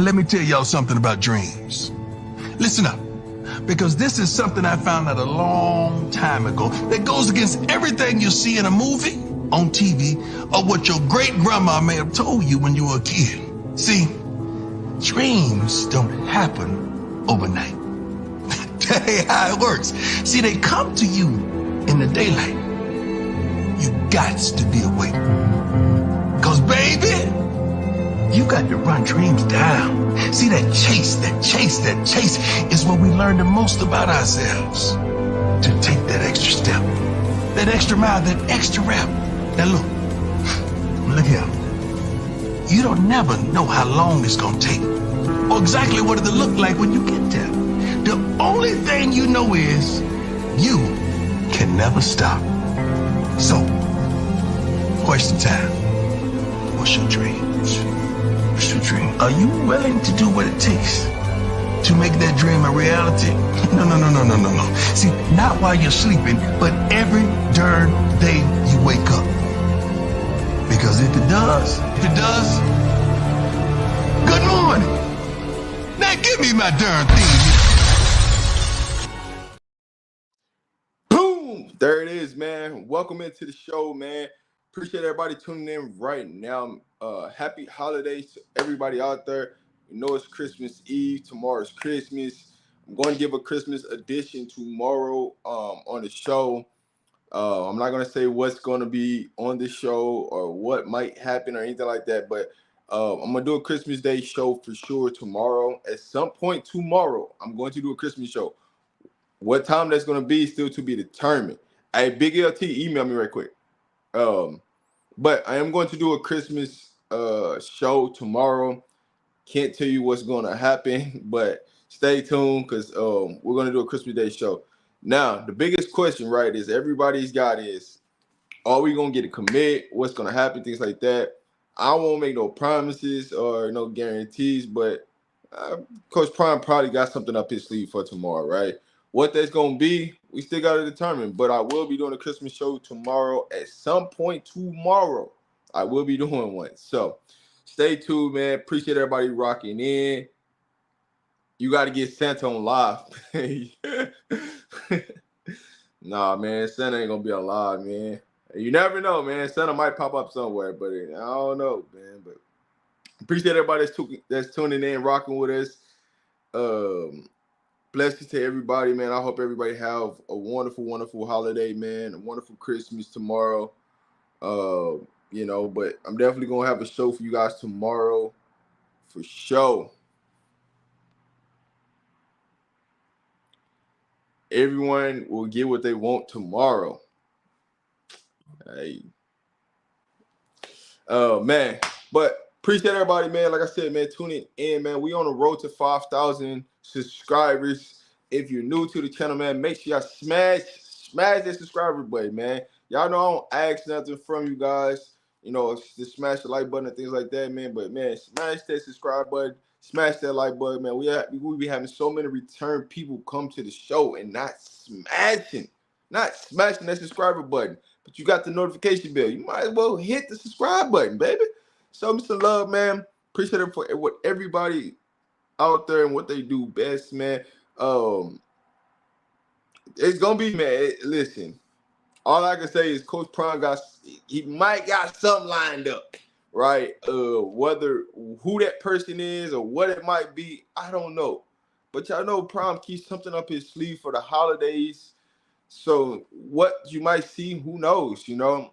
Let me tell y'all something about dreams. Listen up, because this is something I found out a long time ago that goes against everything you see in a movie, on TV, or what your great grandma may have told you when you were a kid. See, dreams don't happen overnight. That ain't how it works. See, they come to you in the daylight. You gots to be awake. Cause baby, you got to run dreams down. See, that chase is where we learn the most about ourselves. To take that extra step, that extra mile, that extra rep. Now look here. You don't never know how long it's gonna take, or exactly what it'll look like when you get there. The only thing you know is you can never stop. So, question time. What's your dreams? What's your dream? Are you willing to do what it takes to make that dream a reality? No. See, not while you're sleeping, but every darn day you wake up. Because if it does, good morning. Now give me my darn theme. Boom! There it is, man. Welcome into the show, man. Appreciate everybody tuning in right now. Happy holidays to everybody out there. You know it's Christmas Eve. Tomorrow's Christmas. I'm going to give a Christmas edition tomorrow on the show. I'm not going to say what's going to be on the show or what might happen or anything like that, but I'm going to do a Christmas Day show for sure tomorrow. At some point tomorrow, I'm going to do a Christmas show. What time that's going to be still to be determined. Hey, Big LT, email me right quick. But I am going to do a Christmas show tomorrow. Can't tell you what's going to happen, but stay tuned because we're going to do a Christmas Day show. Now, the biggest question, right, is everybody's got is, are we going to get a commit? What's going to happen? Things like that. I won't make no promises or no guarantees, but Coach Prime probably got something up his sleeve for tomorrow, right? What that's going to be, we still got to determine. But I will be doing a Christmas show tomorrow. At some point tomorrow, I will be doing one. So stay tuned, man. Appreciate everybody rocking in. You got to get Santa on live. Nah, man. Santa ain't going to be on live, man. You never know, man. Santa might pop up somewhere, but I don't know, man. But appreciate everybody that's tuning in, rocking with us. Blessings to everybody, man. I hope everybody have a wonderful, wonderful holiday, man. A wonderful Christmas tomorrow. But I'm definitely going to have a show for you guys tomorrow for sure. Everyone will get what they want tomorrow. Hey. Man. But appreciate everybody, man. Like I said, man, tuning in, man. We on the road to 5,000 subscribers. If you're new to the channel, man, make sure y'all smash that subscriber button, man. Y'all know I don't ask nothing from you guys. Just smash the like button and things like that, man. But, man, smash that subscribe button. Smash that like button, man. We be having so many return people come to the show and not smashing that subscriber button. But you got the notification bell. You might as well hit the subscribe button, baby. Show me some love, man. Appreciate it for what everybody out there and what they do best, man. It's gonna be, man. Listen, all I can say is Coach Prime he might got something lined up, right? Whether who that person is or what it might be, I don't know. But y'all know Prime keeps something up his sleeve for the holidays. So what you might see, who knows? He wants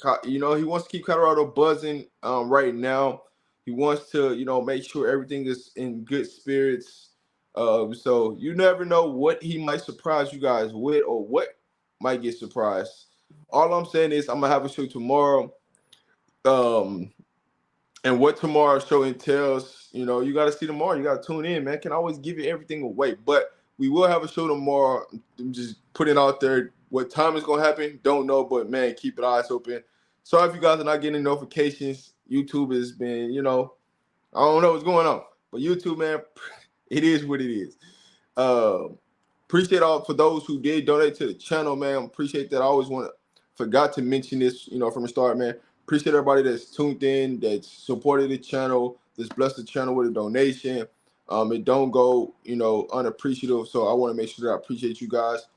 to keep Colorado buzzing right now. He wants to, make sure everything is in good spirits. So you never know what he might surprise you guys with or what might get surprised. All I'm saying is I'm going to have a show tomorrow. And what tomorrow's show entails, you got to see tomorrow. You got to tune in, man. Can always give you everything away. But we will have a show tomorrow. I'm just putting out there what time is going to happen. Don't know, but, man, keep your eyes open. Sorry if you guys are not getting notifications. YouTube has been, I don't know what's going on. But YouTube, man, it is what it is. Appreciate all for those who did donate to the channel, man. Appreciate that. I always forgot to mention this, from the start, man. Appreciate everybody that's tuned in, that supported the channel, just bless the channel with a donation. It don't go, unappreciative. So I want to make sure that I appreciate you guys.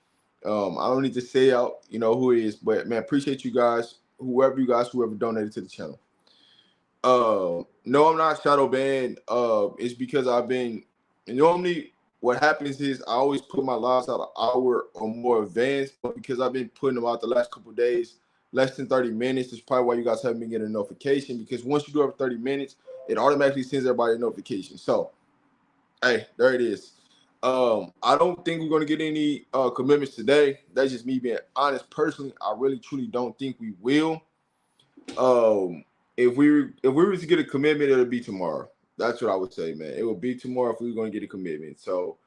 I don't need to say out, who it is, but man, appreciate you guys, whoever donated to the channel. No, I'm not shadow banned. It's because I've been normally what happens is I always put my lives out an hour or more advanced, but because I've been putting them out the last couple of days, less than 30 minutes, is probably why you guys haven't been getting a notification, because once you do over 30 minutes, it automatically sends everybody a notification. So, hey, there it is. I don't think we're going to get any commitments today. That's just me being honest. Personally, I really, truly don't think we will. If we were to get a commitment, it'll be tomorrow. That's what I would say, man. It will be tomorrow if we were going to get a commitment. So,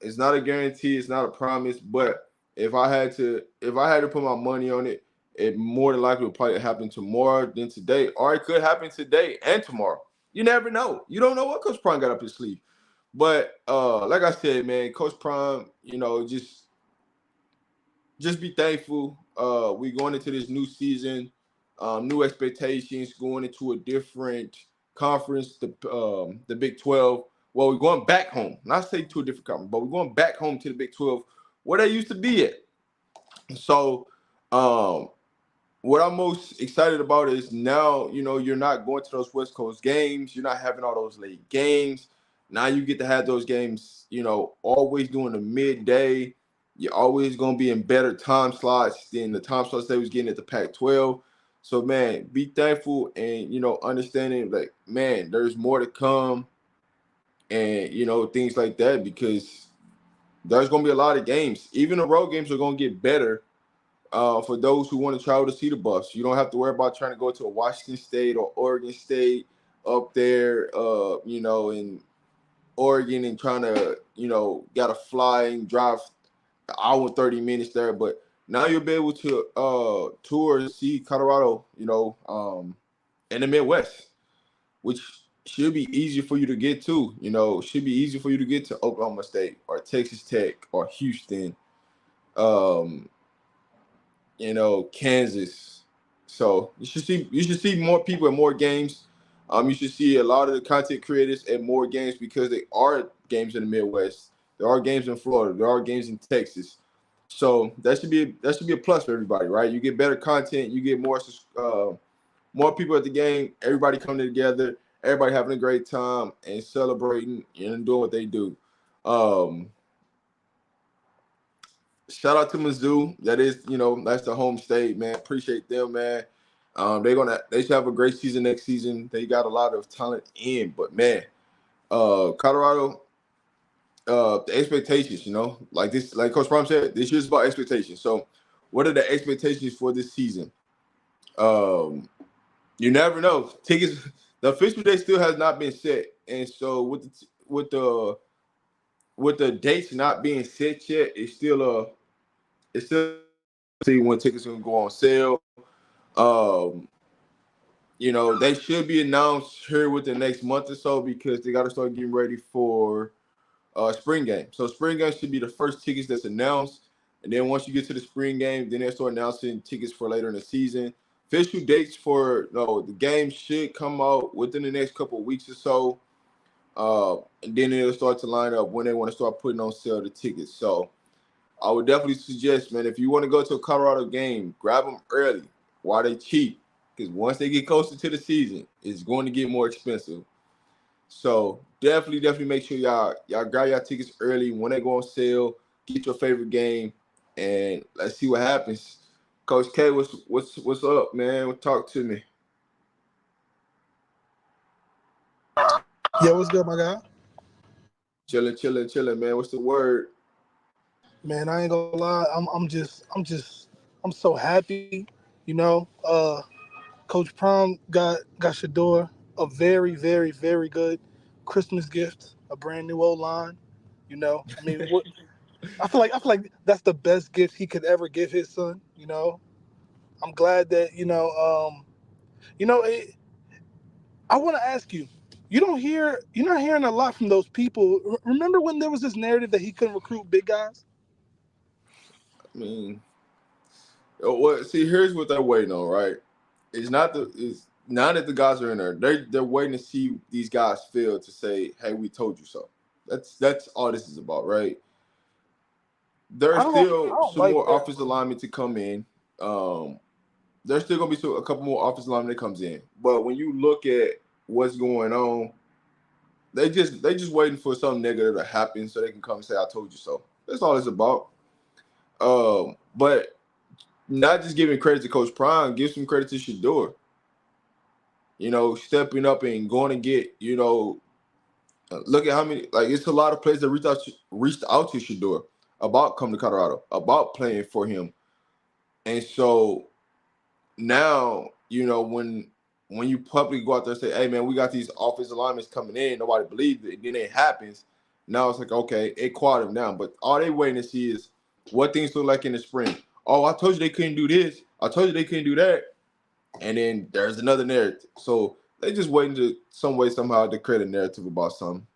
it's not a guarantee, it's not a promise, but if I had to put my money on it, it more than likely would probably happen tomorrow than today, or it could happen today and tomorrow. You never know. You don't know what Coach Prime got up his sleeve. But like I said, man, Coach Prime, just be thankful. We going into this new season, new expectations, going into a different conference, the Big 12. Well, we're going back home. Not say to a different conference, but we're going back home to the Big 12, where they used to be at. So, what I'm most excited about is now, you're not going to those West Coast games. You're not having all those late games. Now you get to have those games, always during the midday. You're always going to be in better time slots than the time slots they was getting at the Pac-12. So, man, be thankful and, understanding, like, man, there's more to come and, things like that, because there's going to be a lot of games. Even the road games are going to get better for those who want to travel to see the Buffs. You don't have to worry about trying to go to a Washington State or Oregon State up there, in Oregon, and trying to, got to fly and drive an hour and 30 minutes there. But now you'll be able to tour and see Colorado, in the Midwest, which should be easier for you to get to. Should be easier for you to get to Oklahoma State or Texas Tech or Houston, Kansas. So you should see more people at more games. You should see a lot of the content creators at more games, because there are games in the Midwest. There are games in Florida. There are games in Texas. So that should be a plus for everybody, right? You get better content. You get more people at the game. Everybody coming together. Everybody having a great time and celebrating and doing what they do. Shout out to Mizzou. That is, that's the home state, man. Appreciate them, man. They should have a great season next season. They got a lot of talent in, but man, Colorado, the expectations, like Coach Prime said, this year's about expectations. So, what are the expectations for this season? You never know. Tickets, the official date still has not been set, and so with the dates not being set yet, it's still see when tickets are gonna go on sale. They should be announced here within the next month or so, because they got to start getting ready for spring game. So spring game should be the first tickets that's announced, and then once you get to the spring game, then they start announcing tickets for later in the season. Official dates for the game should come out within the next couple of weeks or so, and then it'll start to line up when they want to start putting on sale the tickets. So I would definitely suggest, man, if you want to go to a Colorado game, grab them early while they cheap, because once they get closer to the season, it's going to get more expensive. So definitely make sure y'all grab your tickets early when they go on sale. Get your favorite game, and let's see what happens. Coach K, what's up, man? Talk to me. Yeah, what's good, my guy? Chilling, man. What's the word? Man, I ain't gonna lie. I'm so happy. Coach Prom got Shador a very, very, very good Christmas gift, a brand new O-line. I feel like that's the best gift he could ever give his son. I'm glad that I want to ask you. You're not hearing a lot from those people. Remember when there was this narrative that he couldn't recruit big guys? I mean, see, here's what they're waiting on, right? It's not now that the guys are in there, they're waiting to see these guys feel to say, "Hey, we told you so." That's all this is about, right? I There's don't I still don't some like more that. offensive linemen to come in. There's still gonna be a couple more offensive linemen that comes in. But when you look at what's going on, they just waiting for something negative to happen so they can come and say, "I told you so." That's all it's about. But not just giving credit to Coach Prime, give some credit to Shador. Stepping up and going to get, look at how many, like, it's a lot of players that reached out to Shador about coming to Colorado, about playing for him. And so now, when you publicly go out there and say, "Hey man, we got these offensive linemen coming in," nobody believes it, and then it happens. Now it's like, okay, it quiet them down. But all they waiting to see is what things look like in the spring. Oh, I told you they couldn't do this. I told you they couldn't do that. And then there's another narrative. So they just waiting to some way, somehow to create a narrative about something.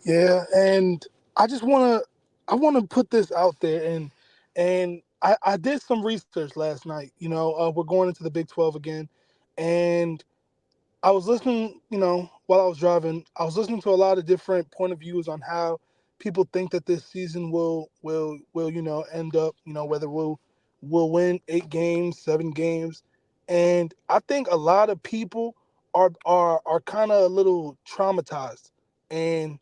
Yeah, and I just I wanna put this out there, and I did some research last night. We're going into the Big 12 again, and I was listening, while I was driving, I was listening to a lot of different point of views on how people think that this season will end up, whether we'll win 8 games, 7 games. And I think a lot of people are kind of a little traumatized. And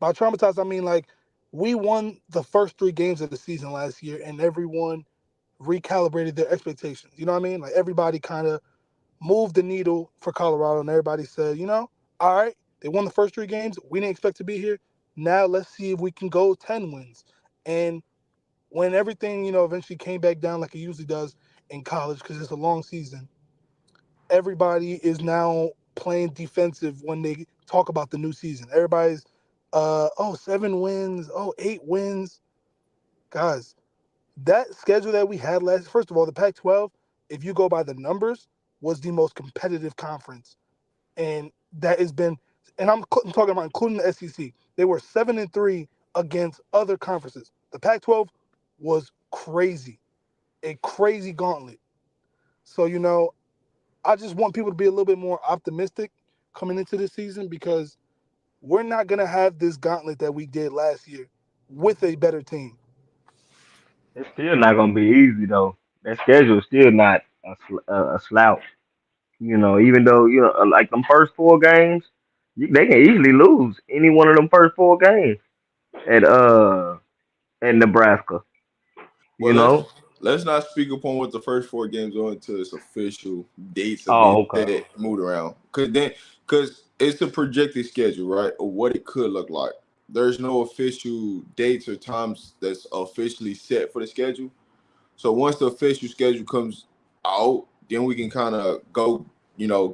by traumatized I mean, like, we won the first 3 games of the season last year and everyone recalibrated their expectations. You know what I mean? Like, everybody kind of moved the needle for Colorado, and everybody said, all right, they won the first 3 games. We didn't expect to be here. Now let's see if we can go 10 wins. And when everything, eventually came back down like it usually does in college, because it's a long season, everybody is now playing defensive when they talk about the new season. Everybody's, oh, 7 wins, oh, 8 wins. Guys, that schedule that we had last, first of all, the Pac 12, if you go by the numbers, was the most competitive conference, and that has been, and I'm talking about including the SEC. They were 7-3 against other conferences. The Pac-12 was crazy, a crazy gauntlet. So I just want people to be a little bit more optimistic coming into this season, because we're not gonna have this gauntlet that we did last year with a better team. It's still not gonna be easy though. That schedule is still not a slouch. Even though like them first 4 games, they can easily lose any one of them first 4 games at in Nebraska. You Well, let's know. let's not speak upon what the first 4 games are until it's official dates are being Oh, okay. set, moved around. Because it's a projected schedule, right, of what it could look like. There's no official dates or times that's officially set for the schedule. So once the official schedule comes out, then we can kind of go,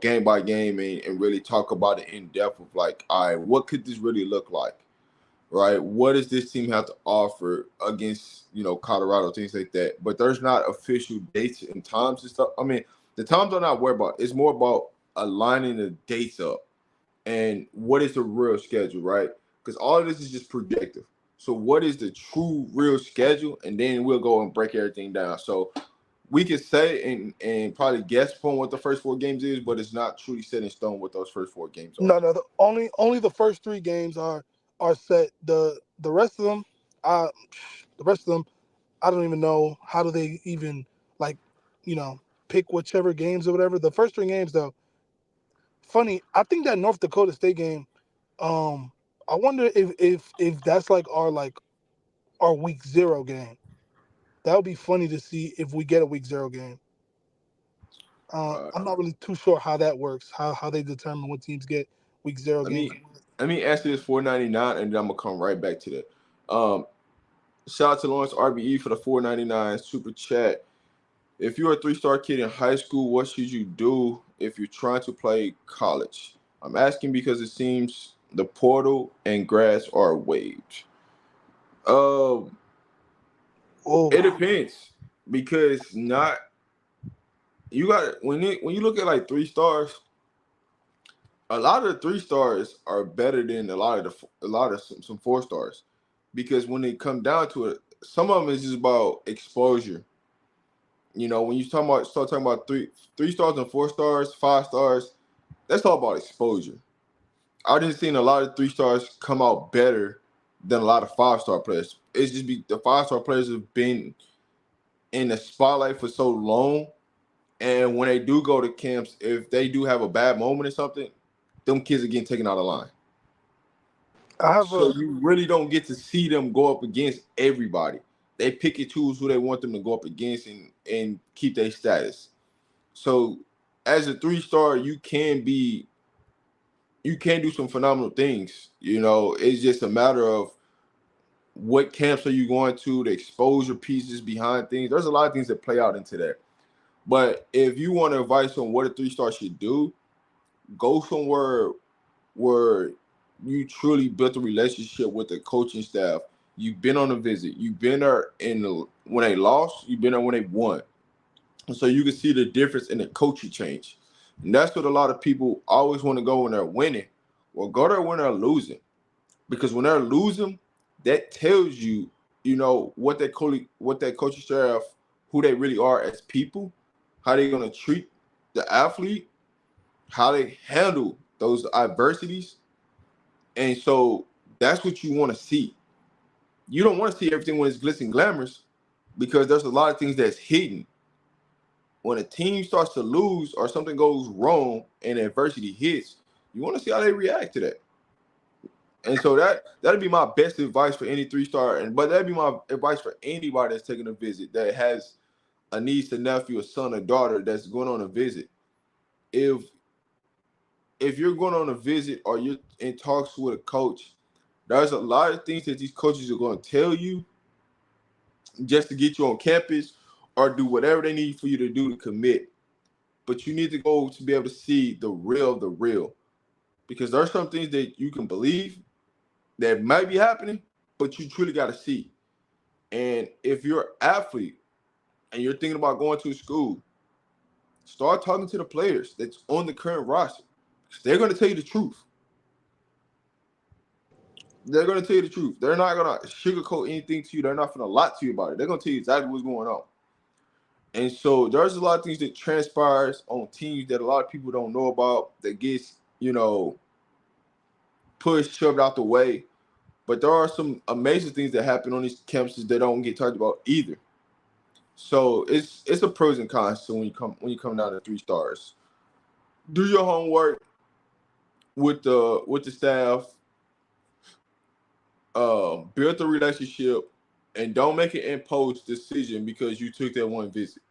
game by game and really talk about it in depth of like, all right, what could this really look like? Right? What does this team have to offer against, Colorado, things like that? But there's not official dates and times and stuff. I mean, the times I'm not worried about. It's more about aligning the dates up and what is the real schedule, right? Because all of this is just projective. So what is the true real schedule? And then we'll go and break everything down. So we could say and probably guess upon what the first 4 games is, but it's not truly set in stone what those first 4 games are. No, only the first 3 games are set. The rest of them, uh, the rest of them, I don't even know how do they even, like, you know pick whichever games or whatever. The first 3 games, though, funny. I think that North Dakota State game. Um, I wonder if that's like our week 0 game. That would be funny to see if we get a week 0 game. Uh, I'm not really too sure how that works. How they determine what teams get week 0 let games. me let me answer this 4.99, and then I'm gonna come right back to that. Shout out to Lawrence RBE for the 4.99 super chat. If you're a 3-star kid in high school, what should you do if you're trying to play college? I'm asking because it seems the portal and grass are waived. Um, it Oh, depends because not you got when you look at like 3 stars, a lot of the 3 stars are better than a lot of some 4 stars because when they come down to it, some of them is just about exposure. You know, when you start talking about three stars and 4 stars, 5 stars, that's all about exposure. I just seen a lot of 3 stars come out better than a lot of 5 star players. It's just the 5 star players have been in the spotlight for so long, and when they do go to camps, if they do have a bad moment or something, them kids are getting taken out of line. I have So a you really don't get to see them go up against everybody. They pick and choose who they want them to go up against and keep their status. So as a 3 star, you can do some phenomenal things. You know, it's just a matter of what camps are you going to, the exposure pieces behind things. There's a lot of things that play out into that. But if you want advice on what a 3 star should do, go somewhere where you truly built a relationship with the coaching staff. You've been on a visit. You've been there when they lost. You've been there when they won. And so you can see the difference in the coaching change. And that's what a lot of people always want to go when they're winning. Well, go there when they're losing. Because when they're losing, that tells you, you know, what that coaching staff, who they really are as people, how they're gonna treat the athlete, how they handle those adversities. And so that's what you want to see. You don't want to see everything when it's glitz and glamorous, because there's a lot of things that's hidden. When a team starts to lose or something goes wrong and adversity hits, you want to see how they react to that. And so that'd be my best advice for any 3 star, but that'd be my advice for anybody that's taking a visit that has a niece, a nephew, a son, a daughter that's going on a visit. If you're going on a visit or you're in talks with a coach, there's a lot of things that these coaches are going to tell you just to get you on campus or do whatever they need for you to do to commit. But you need to go to be able to see the real of the real, because there are some things that you can believe that might be happening, but you truly got to see. And if you're an athlete and you're thinking about going to a school, start talking to the players that's on the current roster. They're going to tell you the truth. They're going to tell you the truth. They're not going to sugarcoat anything to you. They're not going to lie to you about it. They're going to tell you exactly what's going on. And so there's a lot of things that transpires on teams that a lot of people don't know about, that gets, you know, pushed, shoved out the way. But there are some amazing things that happen on these campuses that don't get talked about either. So it's a pros and cons. So when you come down to 3 stars, do your homework with the staff, build the relationship, and don't make an impulse decision because you took that one visit.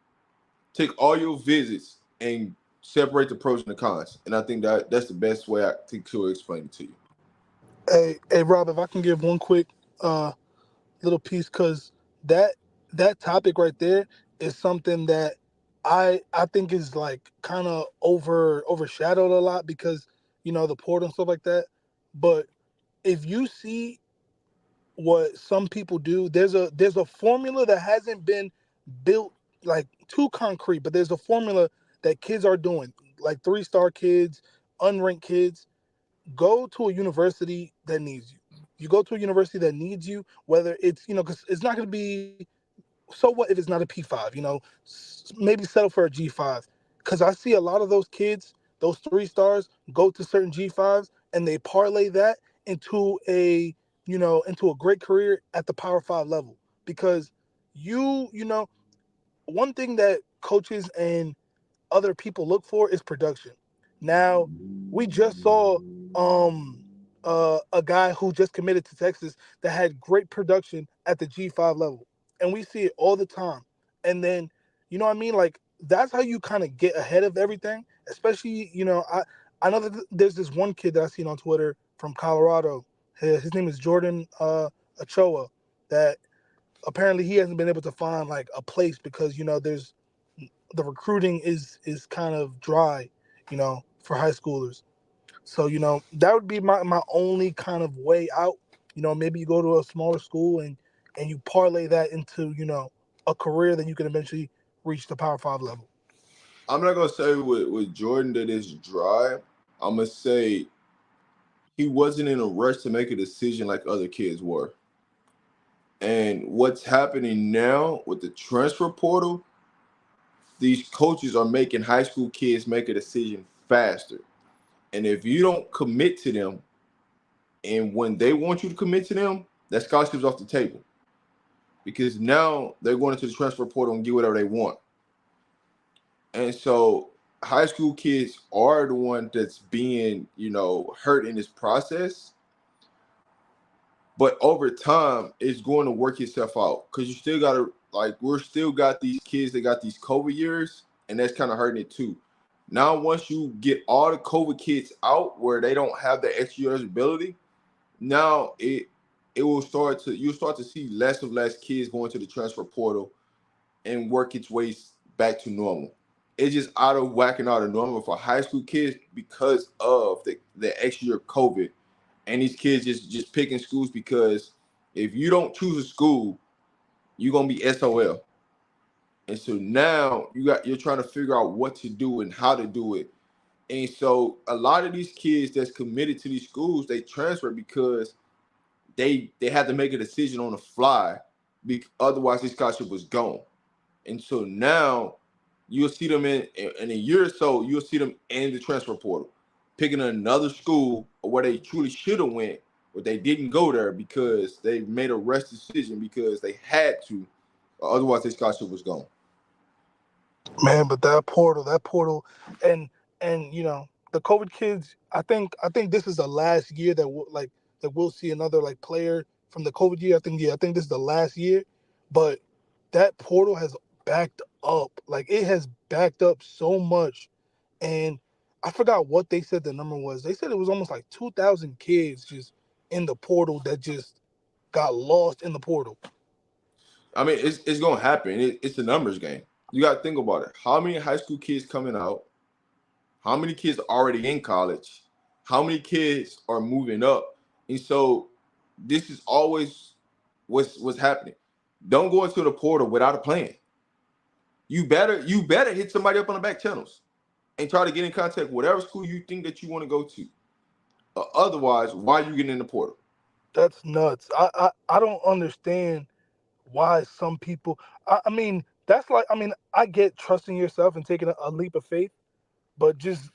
Take all your visits and separate the pros and the cons. And I think that's the best way I think to explain it to you. hey Rob, if I can give one quick uh little piece, because that that topic right there is something that I think is like kind of overshadowed a lot, because the portal and stuff like that. But if you see what some people do, there's a formula that hasn't been built like too concrete, but there's a formula that kids are doing, like 3 star kids, unranked kids. Go to a university that needs you. You go to a university that needs you, whether it's, because it's not going to be, so what if it's not a P5, maybe settle for a G5. Because I see a lot of those kids, those 3 stars, go to certain G5s and they parlay that into into a great career at the Power 5 level. Because one thing that coaches and other people look for is production. Now, we just saw a guy who just committed to Texas that had great production at the G5 level. And we see it all the time. And then, you know what I mean? Like, that's how you kind of get ahead of everything. Especially, I know that there's this one kid that I seen on Twitter from Colorado. His name is Jordan Ochoa, that apparently he hasn't been able to find like a place because there's the recruiting is kind of dry, for high schoolers. So that would be my only kind of way out. Maybe you go to a smaller school and you parlay that into a career that you can eventually reach the Power 5 level. I'm not gonna say with Jordan that it's dry. I'm gonna say he wasn't in a rush to make a decision like other kids were. And what's happening now with the transfer portal, these coaches are making high school kids make a decision faster. And if you don't commit to them, and when they want you to commit to them, that scholarship's off the table because now they're going into the transfer portal and get whatever they want. And so high school kids are the one that's being, hurt in this process. But over time, it's going to work itself out because you still got to, like, we're still got these kids that got these COVID years, and that's kind of hurting it too. Now, once you get all the COVID kids out where they don't have the extra years ability, now it will start to you'll start to see less and less kids going to the transfer portal and work its way back to normal. It's just out of whack and out of normal for high school kids because of the extra year COVID, and these kids just picking schools because if you don't choose a school, you're gonna be SOL. And so now you're trying to figure out what to do and how to do it. And so a lot of these kids that's committed to these schools, they transfer because they had to make a decision on the fly. Otherwise, this scholarship was gone. And so now you'll see them in a year or so, you'll see them in the transfer portal, picking another school where they truly should have went, but they didn't go there because they made a rush decision because they had to. Otherwise, their scholarship was gone. Man, but that portal, and the COVID kids. I think this is the last year that we'll see another like player from the COVID year. I think this is the last year, but that portal has backed up. Like it has backed up so much, and I forgot what they said the number was. They said it was almost like 2,000 kids just in the portal that just got lost in the portal. I mean, it's gonna happen. It's a numbers game. You got to think about it. How many high school kids coming out? How many kids are already in college? How many kids are moving up? And so this is always what's happening. Don't go into the portal without a plan. You better hit somebody up on the back channels and try to get in contact with whatever school you think that you want to go to. Otherwise, why are you getting in the portal? That's nuts. I don't understand why some people. I mean, that's like. I mean, I get trusting yourself and taking a leap of faith, but just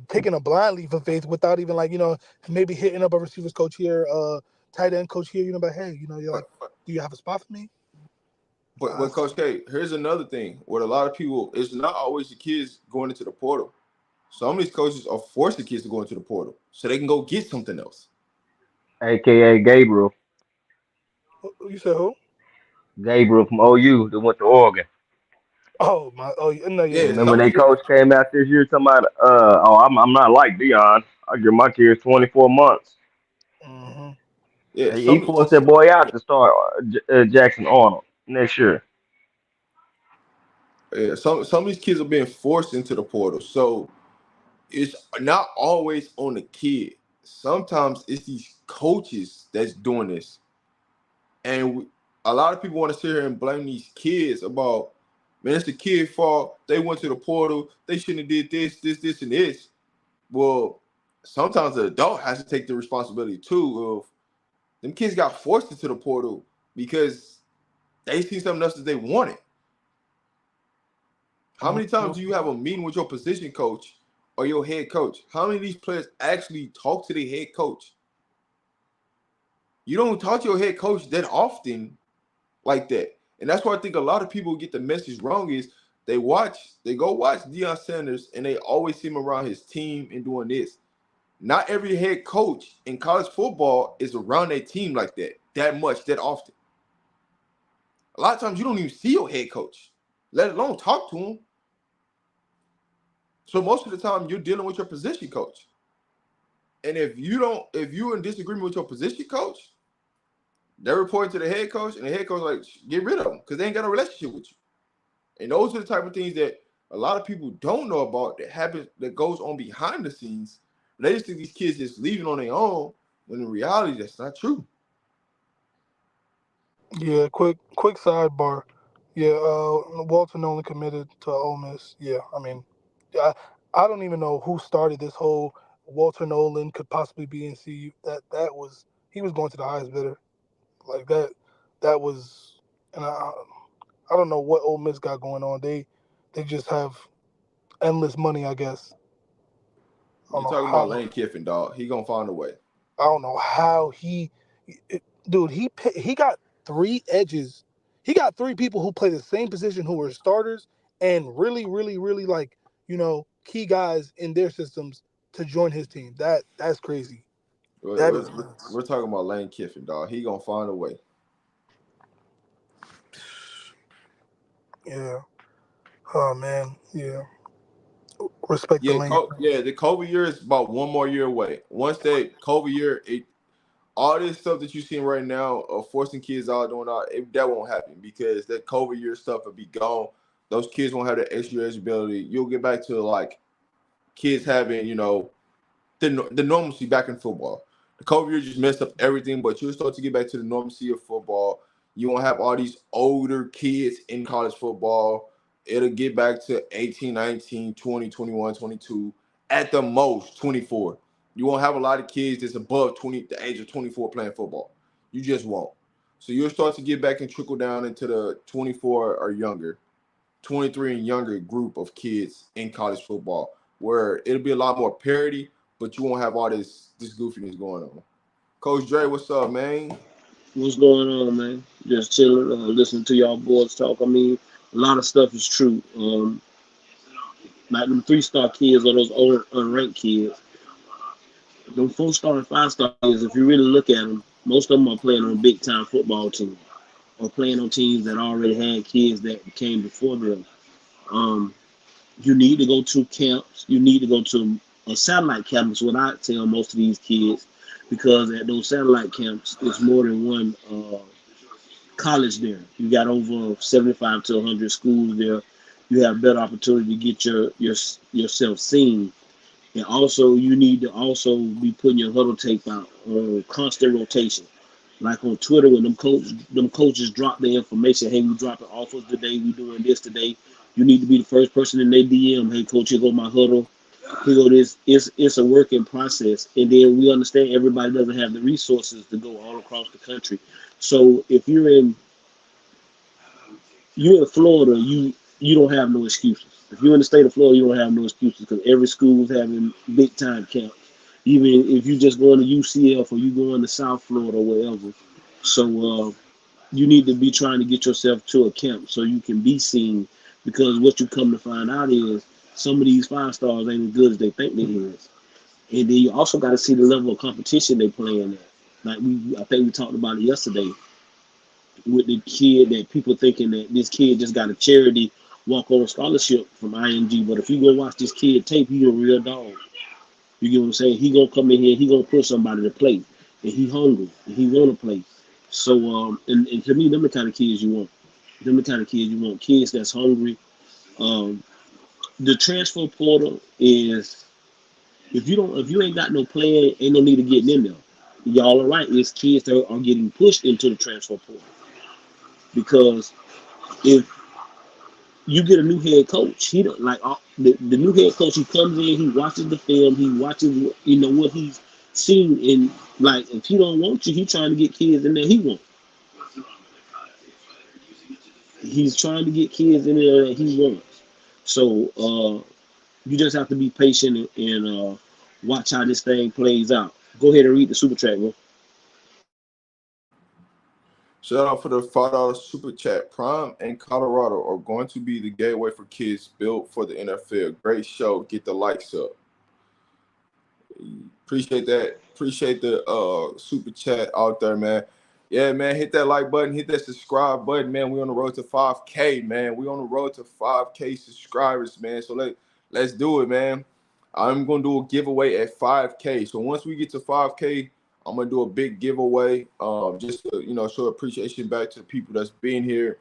taking a blind leap of faith without even like maybe hitting up a receivers coach here, tight end coach here. But hey, you're But like, do you have a spot for me? but Coach K, here's another thing. What a lot of people, it's not always the kids going into the portal. Some of these coaches are forcing kids to go into the portal so they can go get something else. aka Gabriel. You said who? Gabriel from OU that went to Oregon. Oh my. Oh no. Yeah. Yeah, Yeah. Remember some when of they these coach came out this year talking about I'm not like Dion. I give my kids 24 months. Hmm. yeah, He some forced that boy out to start Jackson Arnold next year. yeah, some of these kids are being forced into the portal. So it's not always on the kid. Sometimes it's these coaches that's doing this. And a lot of people want to sit here and blame these kids about, man, it's the kid fault. They went to the portal. They shouldn't have did this, and this. Well, sometimes the adult has to take the responsibility too of them kids got forced into the portal because they seen something else that they wanted. How many times do you have a meeting with your position coach or your head coach? How many of these players actually talk to their head coach? You don't talk to your head coach that often like that. And that's why I think a lot of people get the message wrong is they go watch Deion Sanders and they always see him around his team and doing this. Not every head coach in college football is around their team like that much, that often. A lot of times you don't even see your head coach, let alone talk to him. So most of the time you're dealing with your position coach. And if you're in disagreement with your position coach, they're reporting to the head coach, and the head coach like get rid of them because they ain't got a relationship with you. And those are the type of things that a lot of people don't know about that happens that goes on behind the scenes. They just think these kids just leaving on their own when in reality that's not true. Yeah. Quick sidebar. Yeah. Walter Nolan committed to Ole Miss. Yeah. I mean, I I don't even know who started this whole Walter Nolan could possibly be in CU. That was he was going to the highest bidder like that. That was and I don't know what Ole Miss got going on. They just have endless money, I guess. I don't You know talking about how. Lane Kiffin, dog? He gonna find a way. I don't know how dude. He got three edges. He got three people who play the same position who were starters and really, really, really like key guys in their systems to join his team. That's crazy. We're, That we're, is we're nuts. we're talking about Lane Kiffin, dog. He gonna find a way. Yeah. Oh man. Yeah. Respect the lane. The COVID year is about one more year away. Once that COVID year, all this stuff that you're seeing right now of forcing kids out doing all that won't happen because that COVID year stuff will be gone. Those kids won't have the extra eligibility. You'll get back to like kids having, the normalcy back in football. The COVID year just messed up everything, but you'll start to get back to the normalcy of football. You won't have all these older kids in college football. It'll get back to 18, 19, 20, 21, 22, at the most 24. You won't have a lot of kids that's above the age of 24 playing football. You just won't. So you'll start to get back and trickle down into the 24 or younger, 23 and younger group of kids in college football, where it'll be a lot more parity, but you won't have all this goofiness going on. Coach Dre, what's up, man? What's going on, man? Just chilling, listening to y'all boys talk. I mean, a lot of stuff is true. Like them 3-star kids or those old unranked kids, them 4-star and 5-star kids. If you really look at them, most of them are playing on big time football teams or playing on teams that already had kids that came before them. Um, you need to go to camps. You need to go to a satellite camp. Is what I tell most of these kids, because at those satellite camps, it's more than one college there. You got over 75 to 100 schools there. You have better opportunity to get yourself seen. And also, you need to also be putting your huddle tape out on constant rotation. Like on Twitter, when them coaches drop their information, hey, we dropping offers today, we doing this today. You need to be the first person in their DM. Hey, coach, here go my huddle. Here go this. It's a working process, and then we understand everybody doesn't have the resources to go all across the country. So if you're in Florida, you don't have no excuses. If you're in the state of Florida, you don't have no excuses because every school is having big time camps. Even if you just going to UCF or you going to South Florida or wherever. So you need to be trying to get yourself to a camp so you can be seen, because what you come to find out is some of these 5 stars ain't as good as they think they is. And then you also got to see the level of competition they playing at. Like I think we talked about it yesterday with the kid, that people thinking that this kid just got a charity walk on scholarship from IMG. But if you go watch this kid tape, he a real dog. You get what I'm saying? He gonna come in here, he gonna put somebody to play, and he hungry, and he wanna play. So and to me, them the kind of kids you want. Them the kind of kids you want. Kids that's hungry. Um, the transfer portal is, if you ain't got no plan, ain't no need to get in there. Y'all are right. It's kids that are getting pushed into the transfer portal because if you get a new head coach, he don't like the new head coach. He comes in, he watches the film, he watches what he's seen in. Like if he don't want you, he trying to get kids in there. He's trying to get kids in there that he wants. So you just have to be patient and watch how this thing plays out. Go ahead and read the super chat, bro. Shout out for the $5 super chat. Prime and Colorado are going to be the gateway for kids built for the NFL. Great show. Get the likes up. Appreciate that. Appreciate the super chat out there, man. Yeah, man. Hit that like button. Hit that subscribe button, man. We on the road to 5K, man. We on the road to 5K subscribers, man. So let's do it, man. I'm gonna do a giveaway at 5K. So once we get to 5K, I'm gonna do a big giveaway. Just to, show appreciation back to the people that's been here.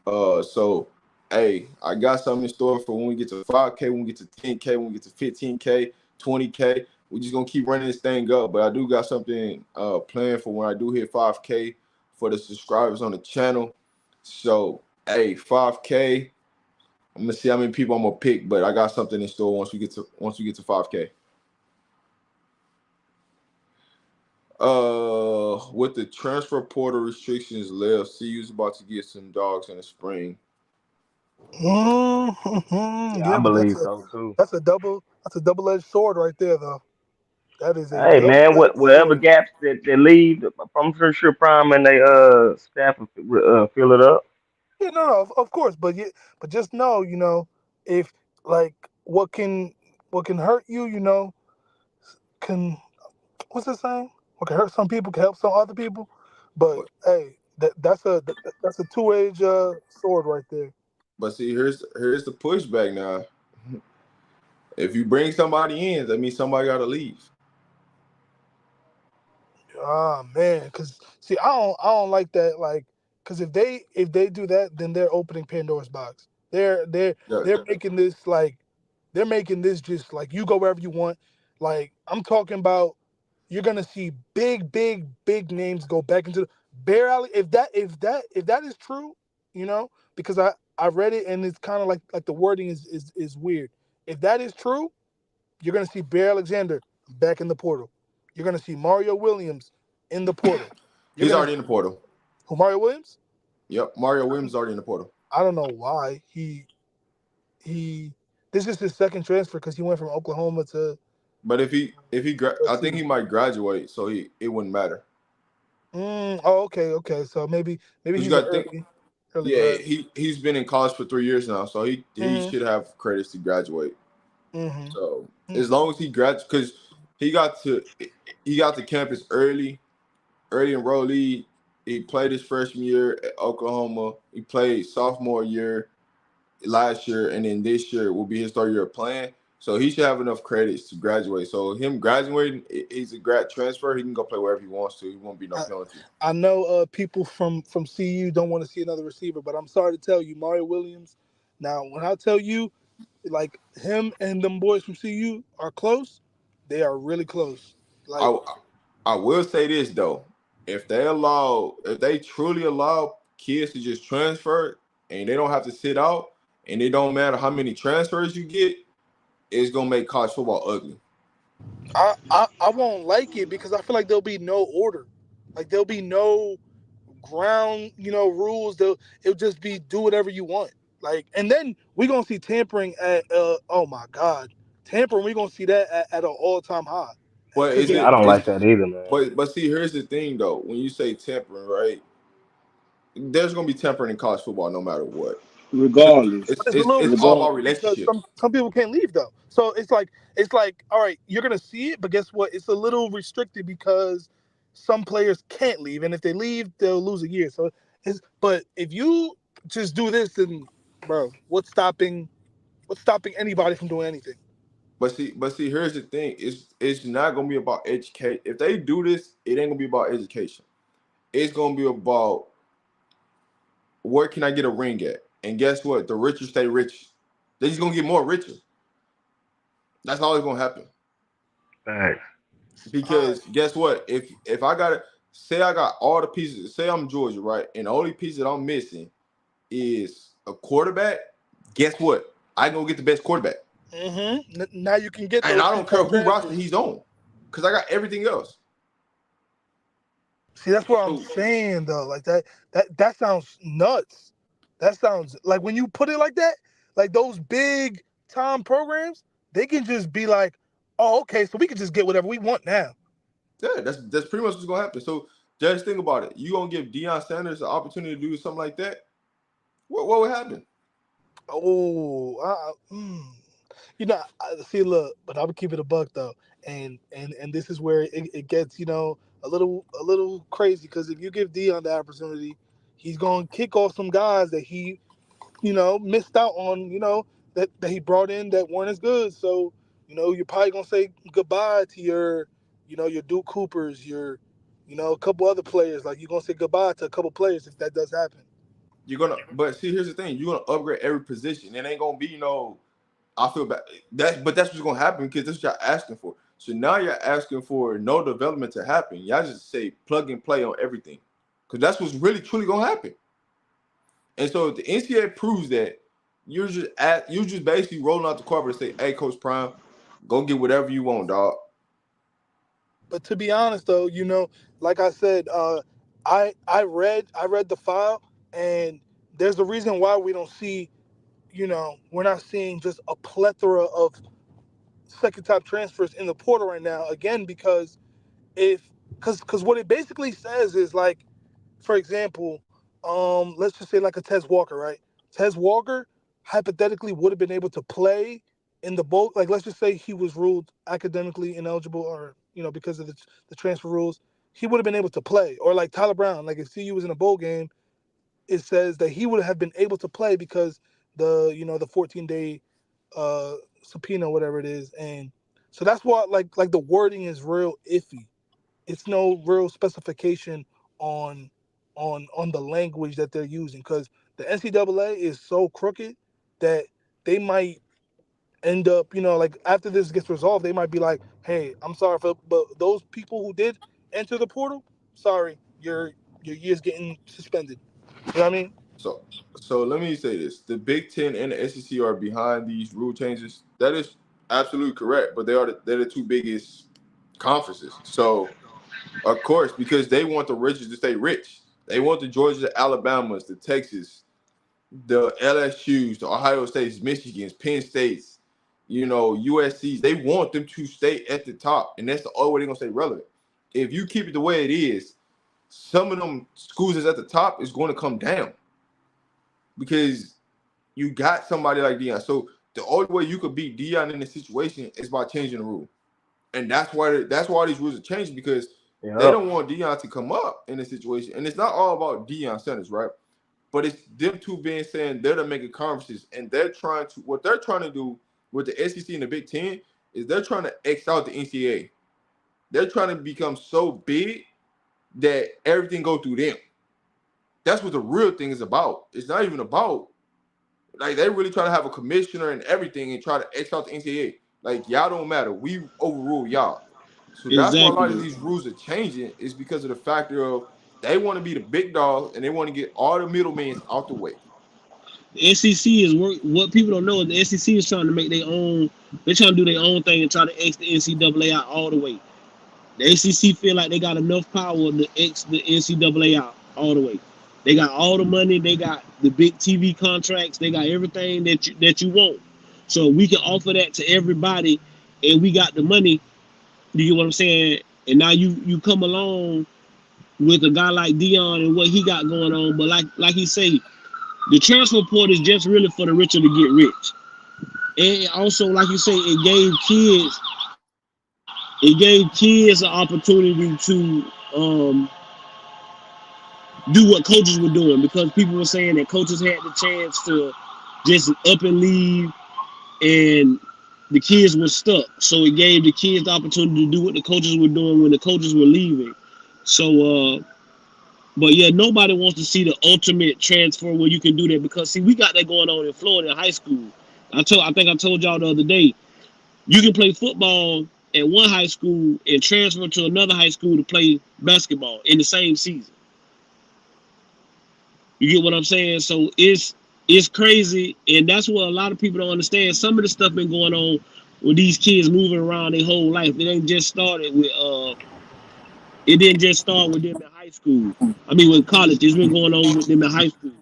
So hey, I got something in store for when we get to 5K, when we get to 10K, when we get to 15K, 20K. We're just gonna keep running this thing up. But I do got something planned for when I do hit 5K for the subscribers on the channel. So hey, 5K. I'm gonna see how many people I'm gonna pick, but I got something in store once we get to 5K. With the transfer portal restrictions left, CU's about to get some dogs in the spring. Yeah, I Yeah, but believe so too. that's a double-edged sword right there, though. That is a Hey man, double-edged whatever sword. gaps that leave, I'm sure Prime and they staff will fill it up. Yeah, no, of course, but just know, if like what can hurt you, can what's it saying? What can hurt some people can help some other people. But But hey, that's a two-edged sword right there. but see, here's the pushback now. If you bring somebody in, that means somebody got to leave. Ah man, cause see, I don't like that. Like, cause if they do that, then they're opening Pandora's box. Yeah, They're making this like they're making this just like you go wherever you want. Like I'm talking about, you're gonna see big names go back into the Bear Alley. If that is true, because I read it and it's kind of like the wording is weird. If that is true, you're going to see Bear Alexander back in the portal. You're going to see Mario Williams in the portal. You're he's going to already in the portal. who Mario Williams? Yep, Mario Williams is already in the portal. I don't know why he this is his second transfer because he went from Oklahoma to But I think USC. he might graduate, so it wouldn't matter. Oh, okay. So maybe Cause you he's an got to think, early yeah, grad. he's been in college for 3 years now, so he Mm-hmm. should have credits to graduate. Mm-hmm. So as long as he graduates, because he got to he got to campus early enrollee. He played his freshman year at Oklahoma. He played sophomore year last year, and then this year will be his third year of playing. So he should have enough credits to graduate. So him graduating, he's a grad transfer. He can go play wherever he wants to. He won't be no I, penalty. I know people from CU don't want to see another receiver, but I'm sorry to tell you, Mario Williams. Now, when I tell you, like him and them boys from CU are close, they are really close. Like, I I will say this though, if they truly allow kids to just transfer and they don't have to sit out, and it don't matter how many transfers you get, it's gonna make college football ugly. I won't like it because I feel like there'll be no order, like there'll be no ground, rules. It'll just be do whatever you want. Like, and then we gonna see tampering at oh my god, tampering. We gonna see that at an all time high. But Because is Yeah, if I it don't is like that either, man. but see, here's the thing though. When you say tempering, right? There's gonna be tempering in college football no matter what. Because regardless, But it's a little it's all about regardless. restricted because some relationships. some people can't leave though. So it's like all right, you're gonna see it, but guess what? It's a little restricted because some players can't leave, and if they leave, they'll lose a year. So but if you just do this, then bro, what's stopping anybody from doing anything? But see, here's the thing. It's not gonna be about education. If they do this, it ain't gonna be about education. It's gonna be about where can I get a ring at? And guess what? The richer stay rich. They're just gonna get more richer. That's always gonna happen. Thanks. All right. Because guess what? If I got to say I got all the pieces, say I'm Georgia, right? And the only piece that I'm missing is a quarterback. Guess what? I can go get the best quarterback. Now you can get And those I don't care two-time who roster transfers. he's on. Because I got everything else. See, that's what I'm So saying though. Like that sounds nuts. That sounds like when you put it like that, like those big time programs, they can just be like, oh, okay, so we can just get whatever we want now. yeah, that's pretty much what's gonna happen. So just think about it. You gonna give Deion Sanders the opportunity to do something like that? What would happen? Oh, see, look, but I would keep it a buck though, and this is where it gets a little crazy because if you give Dion the opportunity, he's gonna kick off some guys that he missed out on, that he brought in that weren't as good. So, you're probably gonna say goodbye to your Duke Coopers, a couple other players. Like you're gonna say goodbye to a couple players if that does happen. But see, here's the thing. You're gonna upgrade every position. It ain't gonna be no. I feel bad. That's what's gonna happen because that's what y'all asking for. So now you're asking for no development to happen. Y'all just say plug and play on everything, because that's what's really truly gonna happen. And so if the NCAA proves that, you're just basically rolling out the carpet and say, "Hey, Coach Prime, go get whatever you want, dog." But to be honest, though, like I said, I read the file, and there's a reason why we don't see, we're not seeing just a plethora of second top transfers in the portal right now. Again, because if because what it basically says is like, for example, let's just say like a Tez Walker, right? Tez Walker hypothetically would have been able to play in the bowl. Like, let's just say he was ruled academically ineligible, or because of the transfer rules, he would have been able to play. Or like Tyler Brown, like if CU was in a bowl game, it says that he would have been able to play because the 14-day subpoena, whatever it is. And so that's why like the wording is real iffy. It's no real specification on on the language that they're using, because the NCAA is so crooked that they might end up, like after this gets resolved, they might be like, hey, I'm sorry but those people who did enter the portal, sorry, your year's getting suspended. You know what I mean? So, so let me say this: the Big Ten and the SEC are behind these rule changes. That is absolutely correct, but they're the two biggest conferences. So, of course, because they want the richest to stay rich. They want the Georgia, the Alabamas, the Texas, the LSU's, the Ohio States, Michigan's, Penn States, USC's. They want them to stay at the top, and that's the only way they're gonna stay relevant. If you keep it the way it is, some of them schools that's at the top is going to come down because you got somebody like Dion. So the only way you could beat Dion in this situation is by changing the rule, and that's why these rules are changing, because they Yep. don't want Dion to come up in this situation. And it's not all about Dion Sanders, right? But it's them two being saying they're the mega conferences, and what they're trying to do with the SEC and the Big Ten is they're trying to X out the NCAA. They're trying to become so big that everything go through them. That's what the real thing is about. It's not even about, like, they really try to have a commissioner and everything and try to X out the NCAA. Like, y'all don't matter. We overrule y'all. So that's why a lot of Exactly. these rules are changing, is because of the factor of they want to be the big dog and they want to get all the middlemen out the way. The SEC is what people don't know is the SEC is trying to make their own. They're trying to do their own thing and try to X the NCAA out all the way. The ACC feel like they got enough power to X the NCAA out all the way. They got all the money. They got the big TV contracts. They got everything that you want. So we can offer that to everybody, and we got the money. You get what I'm saying? And now you come along with a guy like Dion and what he got going on. But like he say, the transfer portal is just really for the richer to get rich. And also, like you say, it gave kids an opportunity to do what coaches were doing, because people were saying that coaches had the chance to just up and leave, and the kids were stuck. So it gave the kids the opportunity to do what the coaches were doing when the coaches were leaving. So, but yeah, nobody wants to see the ultimate transfer where you can do that, because see, we got that going on in Florida in high school. I think I told y'all the other day, you can play football at one high school and transfer to another high school to play basketball in the same season. You get what I'm saying? So it's crazy, and that's what a lot of people don't understand. Some of the stuff been going on with these kids moving around their whole life. It didn't just start with them in high school. I mean, with college, it's been going on with them in high school.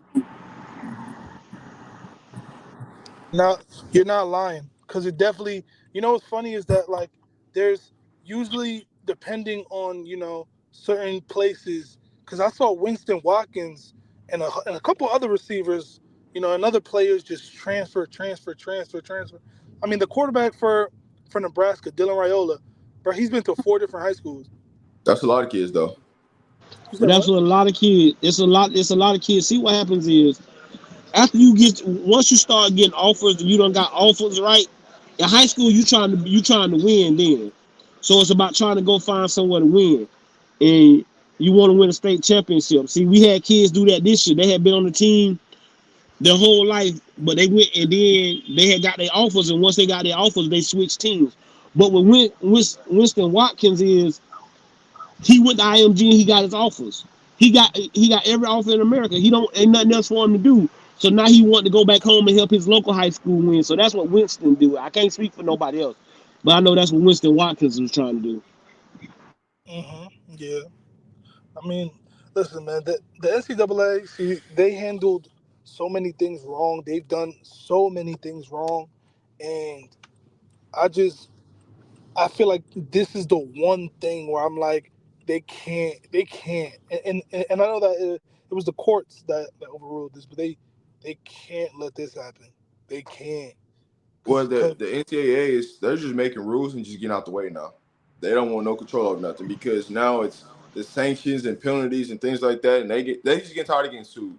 Now you're not lying, because it definitely. What's funny is that like there's usually, depending on certain places, because I saw Winston Watkins and a couple other receivers, and other players just transfer. I mean, the quarterback for Nebraska, Dylan Raiola, bro, he's been to 4 different high schools. That's a lot of kids, though. You But said that's what? what a lot of kids. It's a lot of kids. See, what happens is, after once you start getting offers, you don't got offers, right? In high school, you trying to win then. So it's about trying to go find somewhere to win, and you want to win a state championship. See, we had kids do that this year. They had been on the team their whole life, but they went and then they had got their offers, and once they got their offers, they switched teams. But with Winston Watkins is, he went to IMG and he got his offers. He got every offer in America. He don't ain't nothing else for him to do. So now he wanted to go back home and help his local high school win. So that's what Winston do. I can't speak for nobody else, but I know that's what Winston Watkins was trying to do. Yeah. I mean, listen, man. The NCAA, see, they handled so many things wrong. They've done so many things wrong, and I just I feel like this is the one thing where I'm like, they can't, and I know that it was the courts that overruled this, but they can't let this happen. They can't, Well, cause the NCAA is they're just making rules and just getting out the way now. They don't want no control of nothing because now it's the sanctions and penalties and things like that, and they just get tired of getting sued.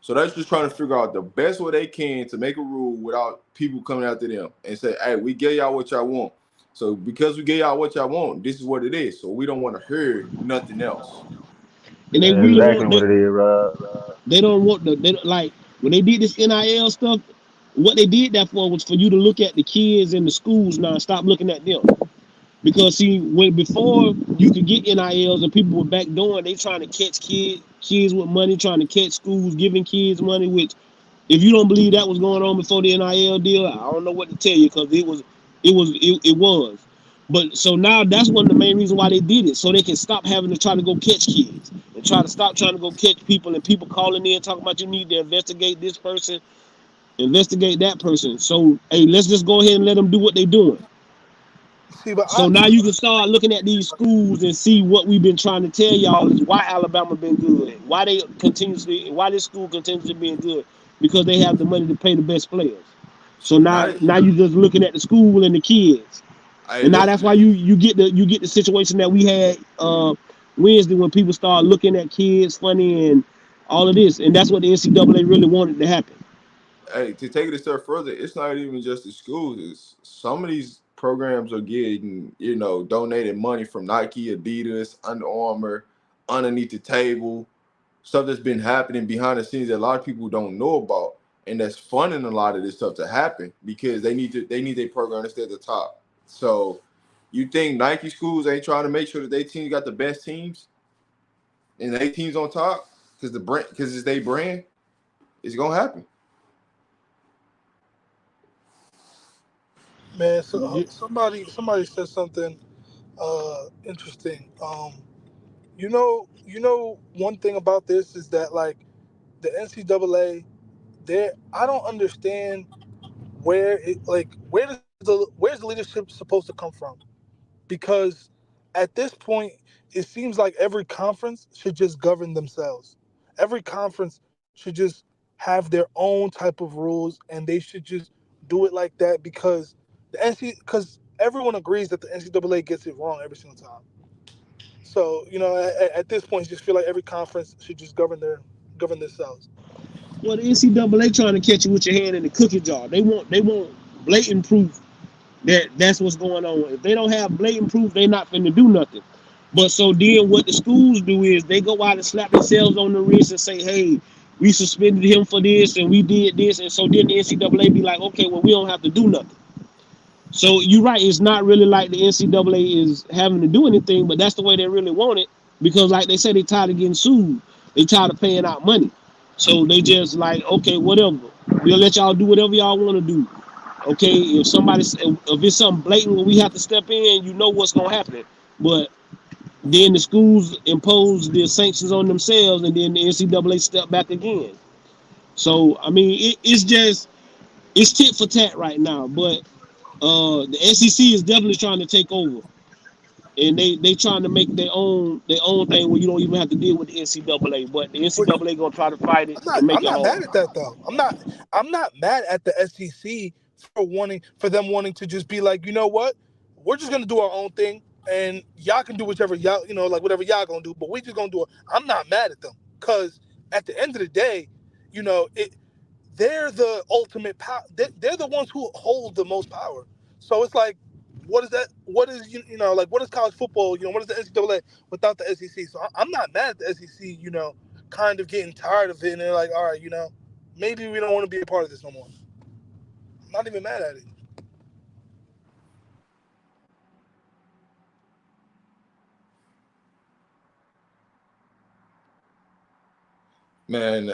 So they're just trying to figure out the best way they can to make a rule without people coming after them and say, "Hey, we gave y'all what y'all want. So because we gave y'all what y'all want, this is what it is. So we don't want to hear nothing else." And they That's really exactly want what it is, Rob. they don't want they don't, like when they did this NIL stuff. What they did that for was for you to look at the kids in the schools now and stop looking at them. Because see, when before you could get NILs and people were backdooring, they trying to catch kids with money, trying to catch schools giving kids money. Which, if you don't believe that was going on before the NIL deal, I don't know what to tell you because it was. But so now that's one of the main reasons why they did it, so they can stop having to try to go catch kids and try to stop trying to go catch people and people calling in talking about you need to investigate this person, investigate that person. So hey, let's just go ahead and let them do what they're doing. see, but So now you can start looking at these schools and see what we've been trying to tell y'all is why Alabama been good, why this school continuously being good, because they have the money to pay the best players. So So now, now you just looking at the school and the kids, hey, and now let's that's why you get the situation that we had Wednesday when people start looking at kids funny and all of this, and that's what the NCAA really wanted to happen. hey, to take it a step further, it's not even just the schools. It's some of these programs are getting, donated money from Nike, Adidas, Under Armour, underneath the table, stuff that's been happening behind the scenes that a lot of people don't know about, and that's funding a lot of this stuff to happen because they need their program to stay at the top. So, you think Nike schools ain't trying to make sure that their teams got the best teams and their teams on top because it's their brand? It's gonna happen. man, so somebody said something interesting. One thing about this is that like the NCAA, there I don't understand where's the leadership supposed to come from, because at this point it seems like every conference should just govern themselves. Every conference should just have their own type of rules, and they should just do it like that because everyone agrees that the NCAA gets it wrong every single time. So at this point, I just feel like every conference should just govern themselves. Well, the NCAA trying to catch you with your hand in the cookie jar. They want blatant proof that's what's going on. If they don't have blatant proof, they're not finna do nothing. But so then what the schools do is they go out and slap themselves on the wrist and say, hey, we suspended him for this and we did this. And so then the NCAA be like, okay, well, we don't have to do nothing. So you're right. It's not really like the NCAA is having to do anything, but that's the way they really want it because, like they say, they tired of getting sued. They tired of paying out money. So they just like, okay, whatever. We'll let y'all do whatever y'all want to do. Okay, if it's something blatant where we have to step in, you know what's gonna happen. But then the schools impose the sanctions on themselves, and then the NCAA step back again. So I mean, it's tit for tat right now. But the SEC is definitely trying to take over, and they trying to make their own thing where you don't even have to deal with the NCAA. But the Which NCAA gonna try to fight it I'm not and make I'm it not hard. mad at that though. I'm not mad at the SEC for them wanting to just be like, you know what, we're just gonna do our own thing, and y'all can do whichever y'all like whatever y'all gonna do, but we just gonna do it. I'm not mad at them because at the end of the day, it they're the ultimate power. They're the ones who hold the most power. So it's like, what is that? What is like what is college football? What is the NCAA without the SEC? So I'm not mad at the SEC. Kind of getting tired of it, and they're like, all right, maybe we don't want to be a part of this no more. I'm not even mad at it. Man,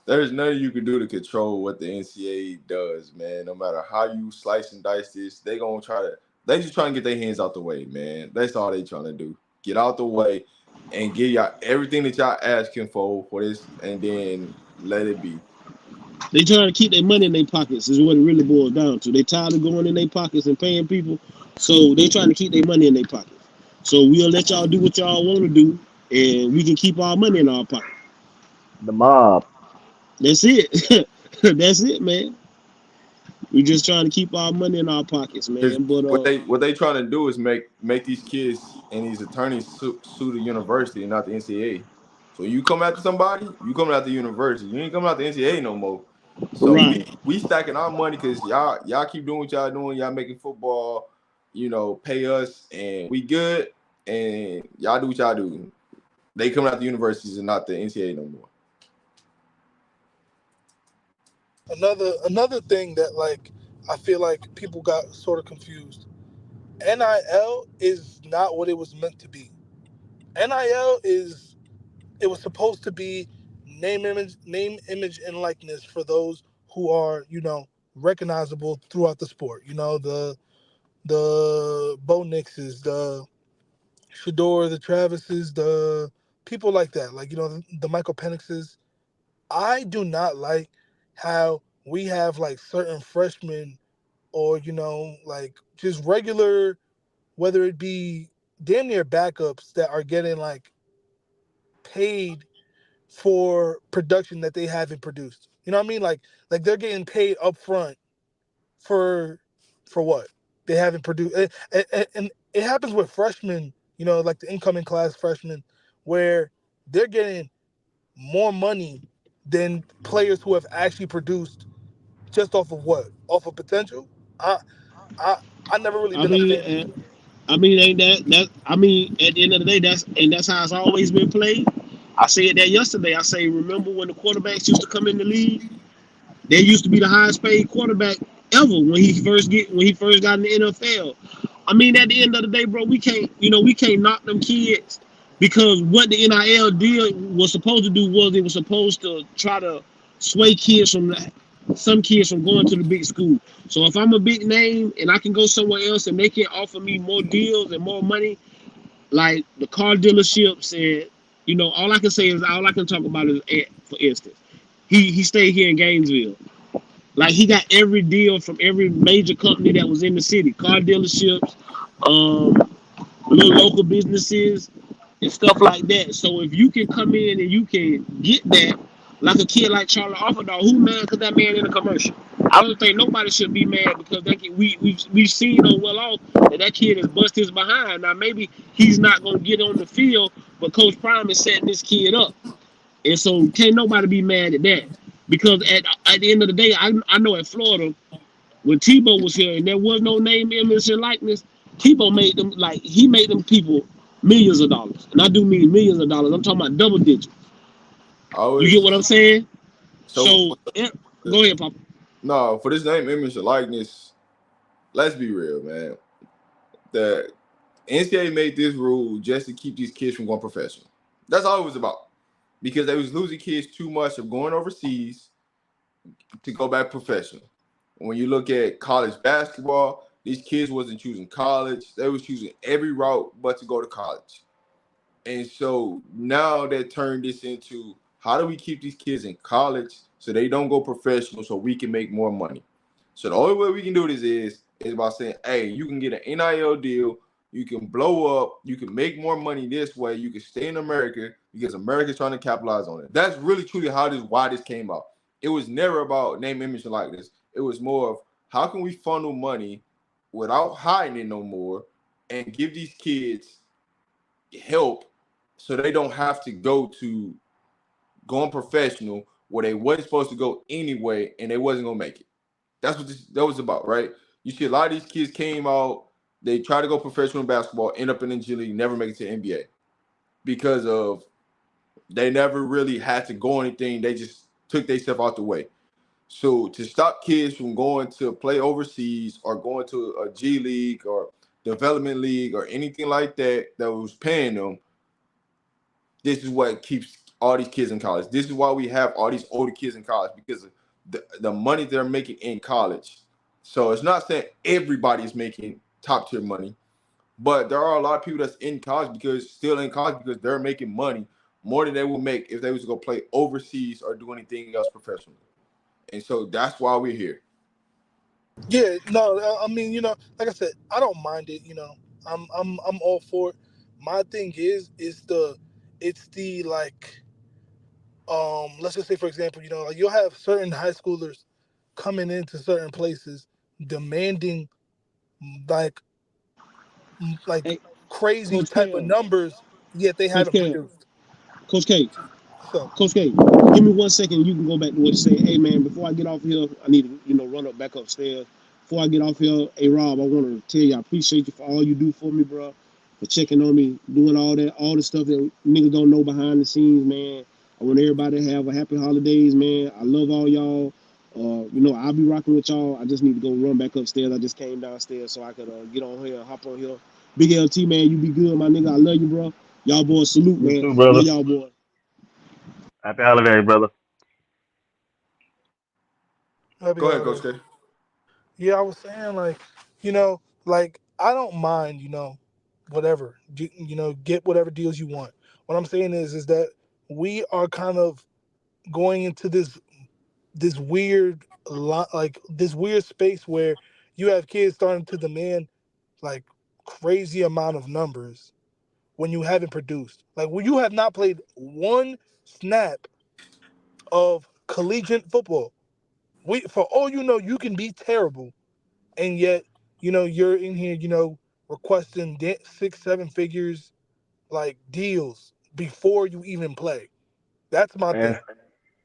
there's nothing you can do to control what the NCAA does, man. No matter how you slice and dice this, they just trying to get their hands out the way, man. That's all they trying to do. Get out the way and get y'all everything that y'all asking for this, and then Let it be. They trying to keep their money in their pockets is what it really boils down to. They tired of going in their pockets and paying people, so they trying to keep their money in their pockets. So we'll let y'all do what y'all want to do, and we can keep our money in our pocket. The mob. That's it. That's it, man. We just trying to keep our money in our pockets, Because man. But what they trying to do is make these kids and these attorneys sue the university and not the NCAA. So you come after somebody, you coming after the university. You ain't coming after the NCAA no more. So right. we stacking our money because y'all keep doing what y'all doing. Y'all making football, pay us, and we good. And y'all do what y'all do. They coming after the universities and not the NCAA no more. Another thing that like I feel like people got sort of confused. NIL is not what it was meant to be. NIL is it was supposed to be name, image, and likeness for those who are recognizable throughout the sport. The Bo Nixes, the Shador, the Travises, the people like that, like the Michael Penixes. I do not like how we have like certain freshmen or like just regular, whether it be damn near backups that are getting like paid for production that they haven't produced. You know what I mean? Like they're getting paid up front for what they haven't produced, and it happens with freshmen. Like the incoming class freshmen, where they're getting more money than players who have actually produced just off of what? Off of potential. I I I never really I been a mean, fan of it. ain't that? I mean, at the end of the day, that's how it's always been played. I said that yesterday. I say, remember when the quarterbacks used to come in the league? They used to be the highest paid quarterback ever when he first got in the NFL. I mean, at the end of the day, bro, we can't knock them kids because what the NIL deal was supposed to do was it was supposed to try to sway some kids from going to the big school. So if I'm a big name and I can go somewhere else and they can offer me more deals and more money, like the car dealerships and all I can talk about is, for instance, he stayed here in Gainesville. Like he got every deal from every major company that was in the city, car dealerships, um, little local businesses, and stuff like that. So if you can come in and you can get that, like a kid like Charlie Offerdog, who mad because that man in a commercial? I don't think nobody should be mad because we've seen on well off that kid has busted his behind. Now maybe he's not gonna get on the field, but Coach Prime is setting this kid up. And so can't nobody be mad at that. Because at the end of the day, I know at Florida, when Tebow was here and there was no name, image, and likeness, Tebow made them he made them people millions of dollars. And I do mean millions of dollars. I'm talking about double digits. I You get what always I'm saying? so So go ahead, Papa. no, for this name, image, and likeness. Let's be real, man. The NCAA made this rule just to keep these kids from going professional. That's all it was about. Because they was losing kids too much of going overseas to go back professional. When you look at college basketball, these kids wasn't choosing college. They was choosing every route but to go to college. And so now they turned this into how do we keep these kids in college so they don't go professional so we can make more money. So the only way we can do this is by saying, hey, you can get an NIL deal, you can blow up, you can make more money this way, you can stay in America because America's trying to capitalize on it. That's really truly why this came out. It was never about name, image, and likeness. It was more of how can we funnel money without hiding it no more and give these kids help so they don't have to go to going professional where they wasn't supposed to go anyway and they wasn't gonna make it. That's what that was about, right? You see a lot of these kids came out, they try to go professional in basketball, end up in the G League, never make it to the NBA because of they never really had to go anything. They just took themselves out the way. So to stop kids from going to play overseas or going to a G League or development league or anything like that that was paying them, this is what keeps all these kids in college. This is why we have all these older kids in college because of the money they're making in college. So it's not saying everybody's making top tier money, but there are a lot of people that's in college because still in college because they're making money more than they would make if they was to go play overseas or do anything else professionally. And so that's why we're here. Yeah, no, I mean, like I said, I don't mind it. I'm all for it. My thing is it's the like, let's just say for example, like you'll have certain high schoolers coming into certain places demanding like like Hey, crazy Coach type of K, numbers, yet they Coach haven't K, produced. Coach K. So Coach K, give me 1 second. You can go back to what you say. Hey man, before I get off here, I need to run up back upstairs. Before I get off here, hey Rob, I want to tell you I appreciate you for all you do for me, bro. For checking on me, doing all the stuff that niggas don't know behind the scenes, man. I want everybody to have a happy holidays, man. I love all y'all. I'll be rocking with y'all. I just need to go run back upstairs. I just came downstairs so I could get on here, hop on here. Big LT, man, you be good, my nigga. I love you, bro. Y'all boys, salute, You man. too, Love brother. y'all, boys. Happy holidays, brother. happy Go ahead, Coach holidays. K. Yeah, I was saying like, like I don't mind, whatever, get whatever deals you want. What I'm saying is that we are kind of going into this weird like this weird space where you have kids starting to demand like crazy amount of numbers when you haven't produced. Like when you have not played one snap of collegiate football. For all you know, you can be terrible, and yet you're in here, requesting 6, 7 figures like deals before you even play. That's my And thing.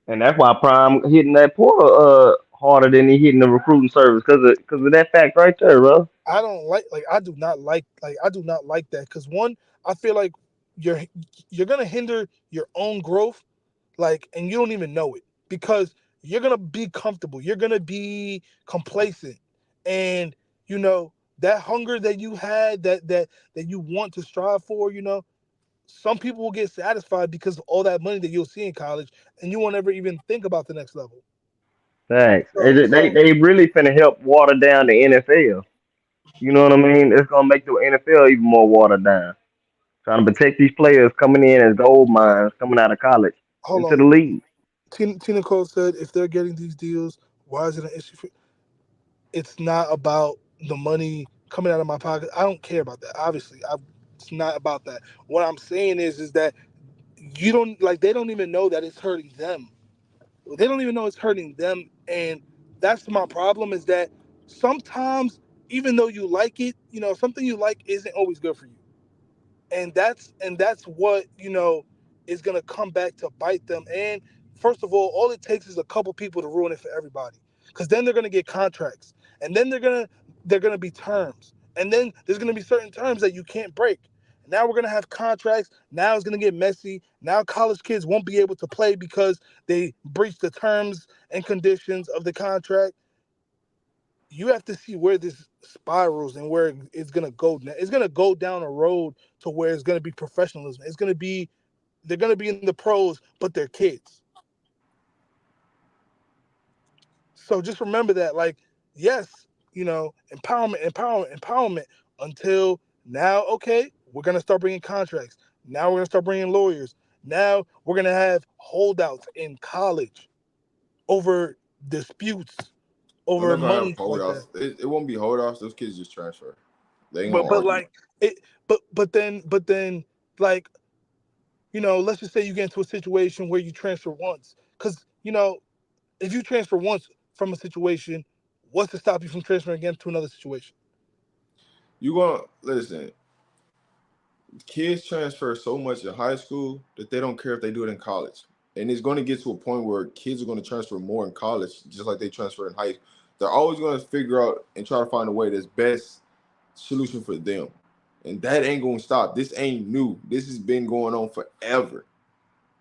and that's why Prime hitting that portal harder than he hitting the recruiting service because of that fact right there, bro. I don't like I do not like that because one, I feel like you're you're gonna hinder your own growth, like, and you don't even know it because you're gonna be comfortable, you're gonna be complacent, and that hunger that you had, that you want to strive for, some people will get satisfied because of all that money that you'll see in college, and you won't ever even think about the next level. Thanks. So so They really finna help water down the NFL. You know what I mean? It's gonna make the NFL even more watered down. Trying to protect these players coming in as gold mines coming out of college hold into on. the league. Tina Cole said if they're getting these deals, why is it an issue for? It's not about the money coming out of my pocket. I don't care about that. Obviously, it's not about that. What I'm saying is that you don't like. They don't even know that it's hurting them. They don't even know it's hurting them, and that's my problem. Is that sometimes, even though you like it, something you like isn't always good for you, and that's what is gonna come back to bite them. And first of all it takes is a couple people to ruin it for everybody, because then they're gonna get contracts, and then they're gonna be terms, and then there's gonna be certain terms that you can't break. Now we're gonna have contracts. Now it's gonna get messy. Now college kids won't be able to play because they breached the terms and conditions of the contract. You have to see where this spirals and where it's gonna go. It's gonna go down a road to where it's gonna be professionalism. They're gonna be in the pros, but they're kids. So just remember that, like, yes, empowerment, empowerment, empowerment. Until now, okay, we're gonna start bringing contracts. Now we're gonna start bringing lawyers. Now we're gonna have holdouts in college over disputes They're over not gonna have money like that. holdouts. It won't be holdouts. Those kids just transfer. They ain't But gonna but argue. like it. But then like let's just say you get into a situation where you transfer once, because if you transfer once from a situation, what's to stop you from transferring again to another situation? You gonna listen. Kids transfer so much in high school that they don't care if they do it in college. And it's going to get to a point where kids are going to transfer more in college, just like they transfer in high school. They're always going to figure out and try to find a way that's best solution for them. And that ain't going to stop. This ain't new. This has been going on forever.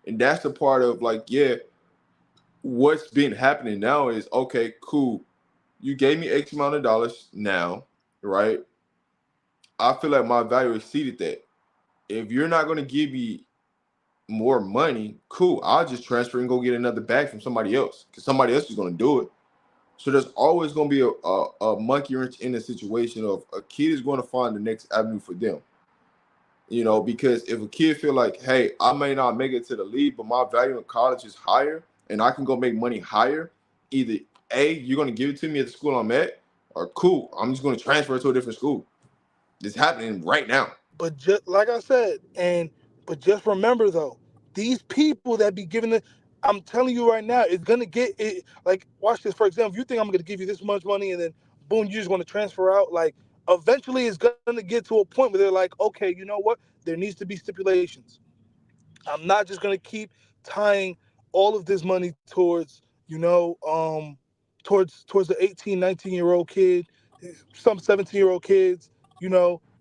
And that's the part of like, yeah, what's been happening now is okay, cool. You gave me X amount of dollars now, right? I feel like my value exceeded that. If you're not going to give me more money, cool. I'll just transfer and go get another bag from somebody else because somebody else is going to do it. So there's always going to be a monkey wrench in the situation of a kid is going to find the next avenue for them. Because if a kid feel like, hey, I may not make it to the league, but my value in college is higher and I can go make money higher, either A, you're going to give it to me at the school I'm at, or cool, I'm just going to transfer to a different school. It's happening right now. But just like I said, but just remember though, these people that be giving it, I'm telling you right now, it's gonna get it. Like, watch this. For example, if you think I'm gonna give you this much money and then boom, you just want to transfer out, like eventually it's gonna get to a point where they're like, okay, you know what? There needs to be stipulations. I'm not just gonna keep tying all of this money towards, towards the 18, 19-year-old kid, some 17-year-old kids,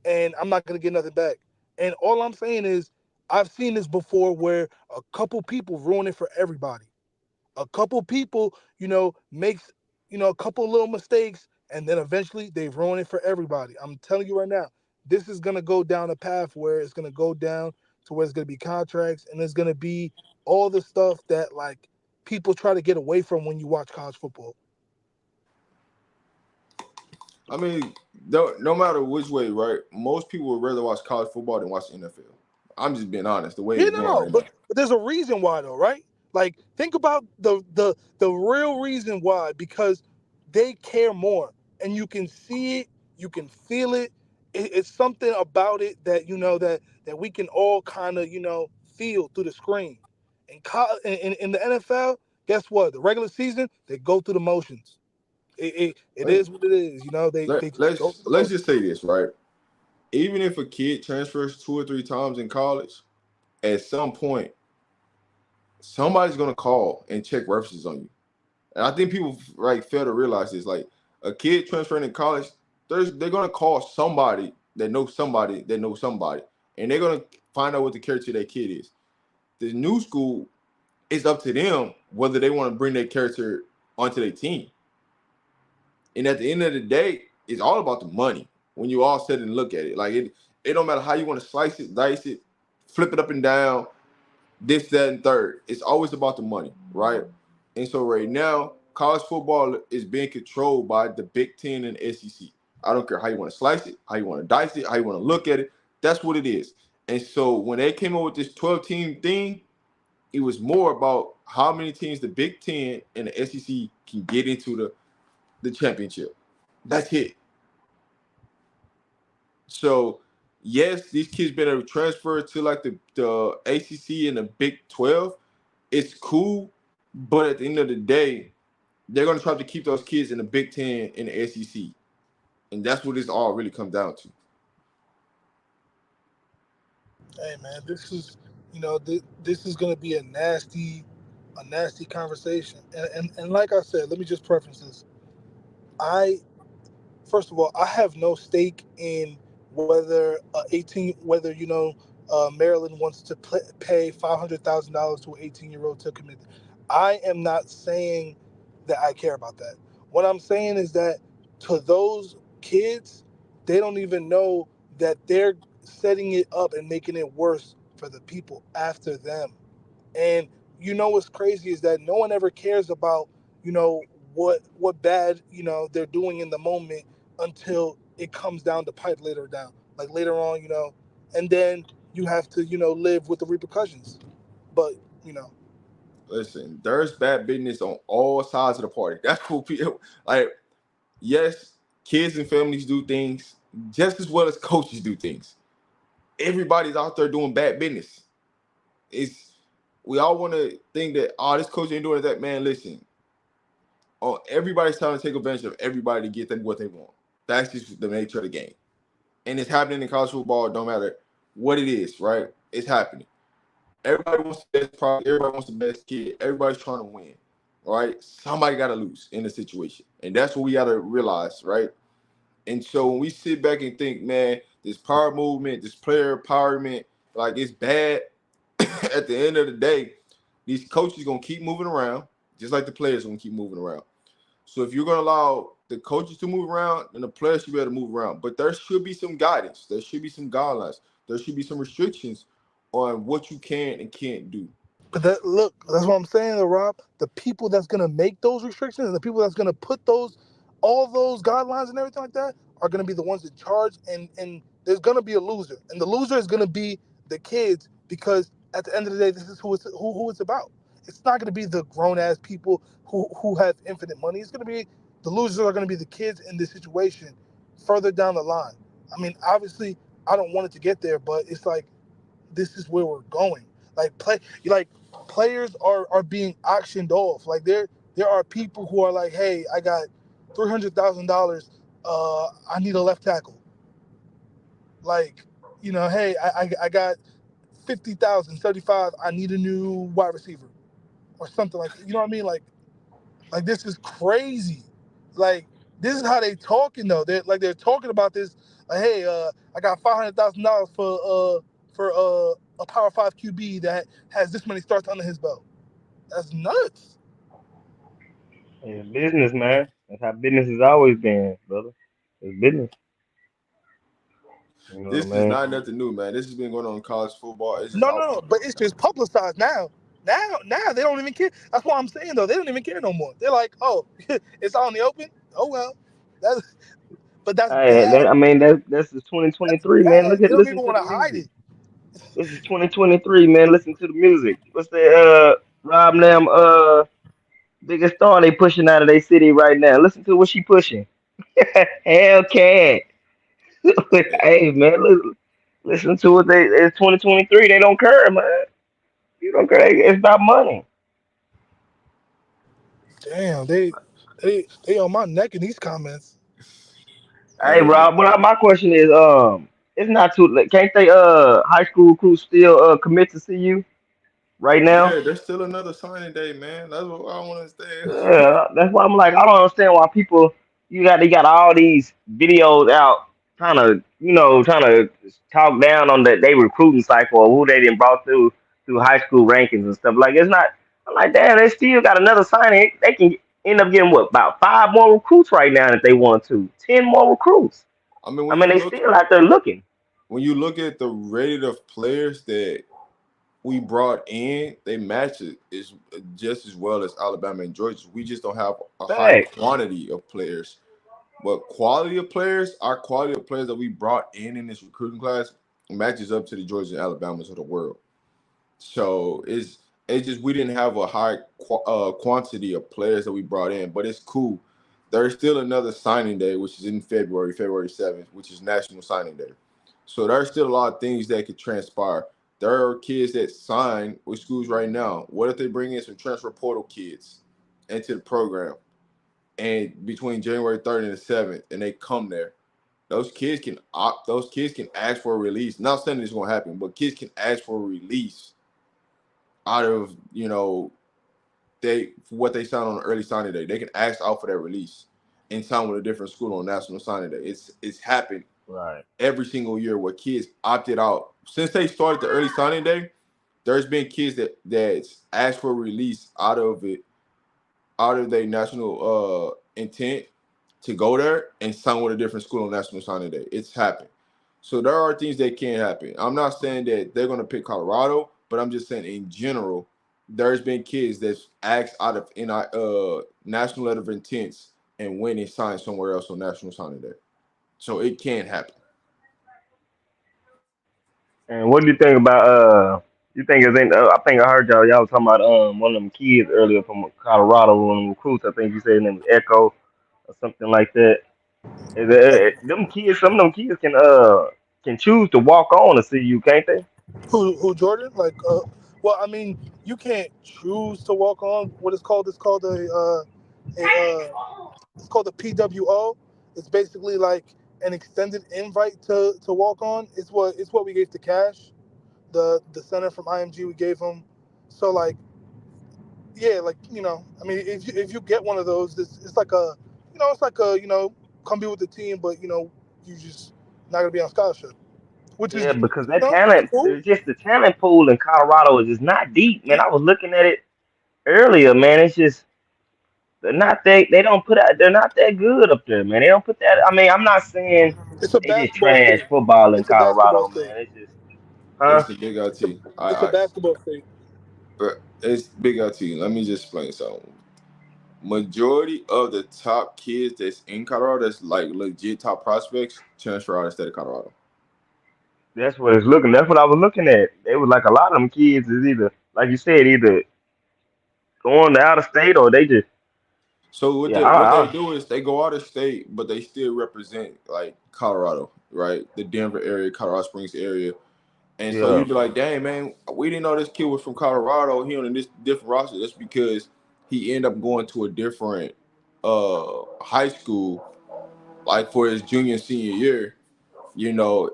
and I'm not gonna get nothing back. And all I'm saying is, I've seen this before where a couple people ruin it for everybody. A couple people, makes, a couple little mistakes, and then eventually they ruin it for everybody. I'm telling you right now, this is gonna go down a path where it's gonna go down to where it's gonna be contracts, and it's gonna be all the stuff that like people try to get away from when you watch college football. I mean, no matter which way, right? Most people would rather watch college football than watch the NFL. I'm just being honest, the way Yeah, it's no, going no, right now. but there's a reason why though, right? Like, think about the real reason why, because they care more, and you can see it, you can feel it. It's something about it that that we can all kind of feel through the screen. In the NFL, guess what? The regular season, they go through the motions. It Let, is what it is. They let, just go let's through the let's just motions. say this, right? Even if a kid transfers 2 or 3 times in college, at some point, somebody's gonna call and check references on you. And I think people like fail to realize this. Like a kid transferring in college, they're gonna call somebody that knows somebody, and they're gonna find out what the character of that kid is. The new school, it's up to them whether they want to bring their character onto their team. And at the end of the day, it's all about the money. When you all sit and look at it, like it don't matter how you want to slice it, dice it, flip it up and down, this, that, and third. It's always about the money, right? And so right now, college football is being controlled by the Big Ten and the SEC. I don't care how you want to slice it, how you want to dice it, how you want to look at it. That's what it is. And so when they came up with this 12-team thing, it was more about how many teams the Big Ten and the SEC can get into the championship. That's it. So yes, these kids been able to transfer to like the ACC and the Big 12. It's cool, but at the end of the day, they're gonna try to keep those kids in the Big Ten and the SEC, and that's what this all really comes down to. Hey man, this is gonna be a nasty conversation. And like I said, let me just preface this. I First of all, I have no stake in whether 18 whether Maryland wants to pay $500,000 to an 18-year-old to commit. I am not saying that I care about that. What I'm saying is that to those kids, they don't even know that they're setting it up and making it worse for the people after them. And what's crazy is that no one ever cares about, you know, what bad, they're doing in the moment until it comes down the pipe later down. Like later on, and then you have to, live with the repercussions. But, you know, Listen, there's bad business on all sides of the party. That's what people like. Yes, kids and families do things just as well as coaches do things. Everybody's out there doing bad business. It's We all want to think that this coach ain't doing that. Man, listen, everybody's trying to take advantage of everybody to get them what they want. That's just the nature of the game, and it's happening in college football. No matter what it is, right? It's happening. Everybody wants the best product. Everybody wants the best kid. Everybody's trying to win, right? Somebody got to lose in the situation, and that's what we got to realize, right? And so when we sit back and think, man, this power movement, this player empowerment, like it's bad. At the end of the day, these coaches gonna keep moving around, just like the players gonna keep moving around. So if you're gonna allow the coaches to move around, then the players should be able to move around. But there should be some guidance. There should be some guidelines. There should be some restrictions on what you can and can't do. but that's what I'm saying, though, Rob. The people that's gonna make those restrictions and the people that's gonna put all those guidelines and everything like that are gonna be the ones in charge, and There's gonna be a loser, and the loser is gonna be the kids because at the end of the day, this is who it's about. It's not gonna be the grown ass people who have infinite money. It's gonna be the losers are gonna be the kids in this situation further down the line. I mean, obviously, I don't want it to get there, but it's like this is where we're going. Like like players are being auctioned off. Like there are people who are like, hey, I got $300,000. I need a left tackle. Like, hey, I got 50,000, 35. I need a new wide receiver or something like that. You know what I mean? Like this is crazy. Like this is how they talking though. They're talking about this. Like, hey, I got $500,000 for a Power Five QB that has this many starts under his belt. That's nuts. It's business, man. That's how business has always been, brother. It's business. You know what I This is mean? not nothing new, man. This has been going on in college football. It's just No, always no, been but going it's down. just publicized now. Now they don't even care. That's what I'm saying though. They don't even care no more. They're like, oh, it's out in the open. Oh well, that's but that's Hey, bad. I mean, that's is That's 2023, man. bad. Look They at don't listen even to want the to hide music. it. This is 2023, man. Listen to the music. What's that? Rob Lamb, biggest star they pushing out of their city right now. Listen to what she pushing. Hellcat. Hey, Hey, man, listen to it. It's 2023. They don't care, man. You don't care. It's about money. Damn, they on my neck in these comments. Hey, hey, Rob. My question is, it's not too. Can't they high school recruits still commit to CU right now? yeah, there's still another signing day, man. That's what I want to understand. Yeah, that's why I'm like, I don't understand why people they got all these videos out trying to talk down on they recruiting cycle or who they didn't brought through high school rankings and stuff. Like it's not. I'm like, damn, they still got another signing. They can end up getting what about 5 more recruits right now if they want to. 10 more recruits. I mean, I mean, they still out there looking. when you look at the rate of players that we brought in, they match it is just as well as Alabama and Georgia. We just don't have a high Facts. quantity of players. But quality of players, our quality of players that we brought in this recruiting class matches up to the Georgia and Alabamas of the world. So it's just we didn't have a high quantity of players that we brought in, but it's cool. There's still another signing day, which is in February, February 7th, which is National Signing Day. So there's still a lot of things that could transpire. There are kids that sign with schools right now. What if they bring in some transfer portal kids into the program, and between January 3rd and the 7th, and they come there? Those kids can opt. Those kids can ask for a release. Not saying it's going to happen, but kids can ask for a release out of they what they signed on the early signing day. They can ask out for that release and sign with a different school on national signing day. It's happened Right. every single year where kids opted out since they started the early signing day. There's been kids that's asked for a release out of their national intent to go there and sign with a different school on national signing day. It's happened. So there are things that can happen. I'm not saying that they're going to pick Colorado, but I'm just saying in general, there's been kids that's asked out of national letter of intents and went and signed somewhere else on national signing day. So it can happen. And what do you think about you think it's in, I think I heard y'all was talking about one of them kids earlier from Colorado, one of them recruits. I think you said his name was Echo or something like that. Them kids, some of them kids can choose to walk on to CU, can't they? Who Jordan? Like, well, I mean, you can't choose to walk on. What it's called? It's called it's called a PWO. It's basically like an extended invite to walk on. It's what we gave to Cash, the center from IMG. We gave him. So like, yeah, like I mean, if you get one of those, it's like it's like come be with the team, but you just not gonna be on scholarship, which is Yeah, because that it's talent, cool. it's just the talent pool in Colorado is just not deep, man. I was looking at it earlier, man. It's just they're not they don't put out they're not that good up there, man. They don't put that. I mean, I'm not saying It's a they just basketball trash state. football in It's a basketball Colorado, state. man. It's just huh? It's a big It's a LT. it's a I basketball state. but it's big LT. Let me just explain something. Majority of the top kids that's in Colorado, that's like legit top prospects, transfer out of the state of Colorado. That's what it's looking. That's what I was looking at. It was like a lot of them kids is either, like you said, either going to out of state or they just, So what yeah, they do is they go out of state, but they still represent like Colorado, right? The Denver area, Colorado Springs area. And so yeah, you'd be like, dang man, we didn't know this kid was from Colorado. He on this different roster. That's because he ended up going to a different high school, like for his junior and senior year,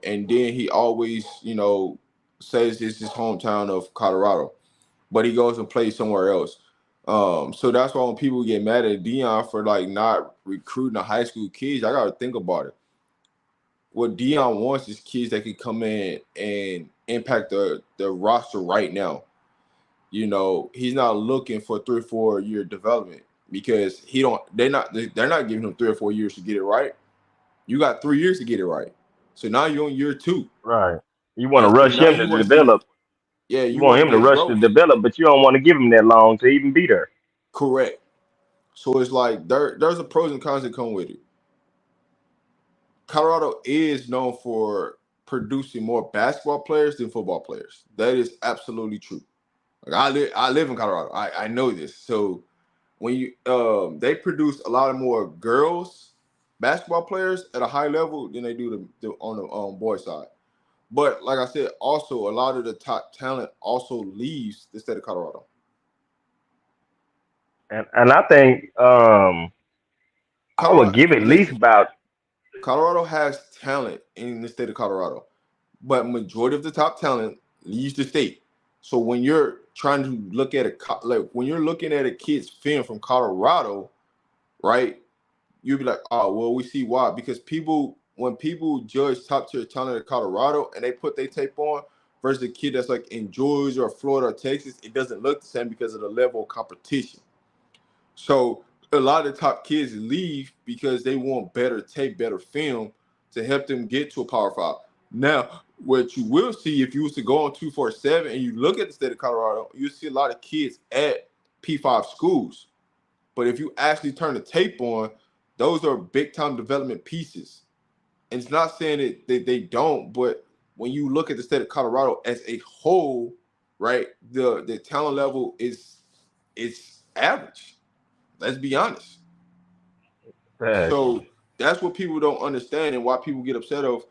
and then he always, says it's his hometown of Colorado, but he goes and plays somewhere else. So that's why when people get mad at Dion for like not recruiting the high school kids, I gotta think about it. What Dion wants is kids that can come in and impact the roster right now. He's not looking for 3 or 4 year development because they're not giving him 3 or 4 years to get it right. You got 3 years to get it right. So now you're on year two. right. You want to And so rush now him to you want to see, develop. yeah, You you want want to him to get rush to growth. develop, but you don't want to give him that long to even be there. Correct. So it's like there's a pros and cons that come with it. Colorado is known for producing more basketball players than football players. That is absolutely true. Like I live in Colorado. I know this. So when you they produce a lot of more girls basketball players at a high level than they do on the boy side. But like I said, also a lot of the top talent also leaves the state of Colorado. And I think I would Colorado, give at least listen, about Colorado has talent in the state of Colorado, but majority of the top talent leaves the state. So when you're trying to look at like when you're looking at a kid's film from Colorado, right? You'll be like, oh, well, we see why. Because when people judge top tier talent in Colorado and they put their tape on versus a kid that's like in Georgia or Florida or Texas, it doesn't look the same because of the level of competition. So a lot of the top kids leave because they want better tape, better film to help them get to a Power Five. Now, what you will see if you was to go on 247 and you look at the state of Colorado, you see a lot of kids at P5 schools. But if you actually turn the tape on, those are big time development pieces. And it's not saying that they don't, but when you look at the state of Colorado as a whole, right, the talent level is average. Let's be honest. facts. So that's what people don't understand and why people get upset of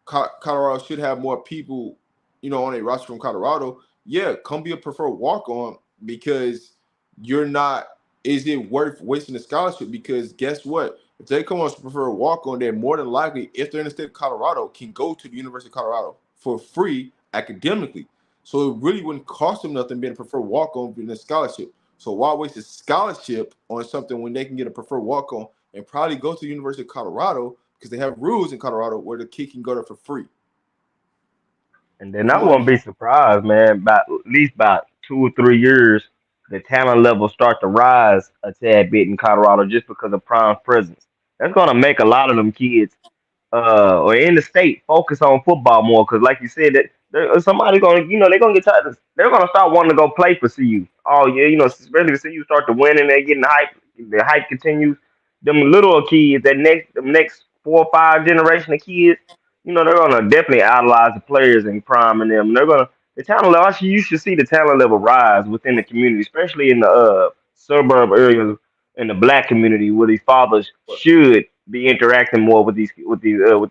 Colorado should have more people, on a roster from Colorado. Yeah, come be a preferred walk on because you're not. Is it worth wasting the scholarship? Because guess what? If they come on as a preferred walk on, they're more than likely, if they're in the state of Colorado, can go to the University of Colorado for free academically. So it really wouldn't cost them nothing being a preferred walk on being a scholarship. So why waste a scholarship on something when they can get a preferred walk on and probably go to the University of Colorado because they have rules in Colorado where the kid can go there for free. And then Come I on. won't be surprised, man. About at least about 2 or 3 years, the talent level start to rise a tad bit in Colorado just because of prime presence. That's gonna make a lot of them kids or in the state focus on football more because like you said that somebody gonna they're gonna get tired they're gonna start wanting to go play for CU. Oh yeah, especially if CU start to win and they're getting the hype continues. Them little kids, the next 4 or 5 generation of kids, they're gonna definitely idolize the players in prime and them. They're gonna the talent level. Actually, you should see the talent level rise within the community, especially in the suburb areas in the black community where these fathers should be interacting more with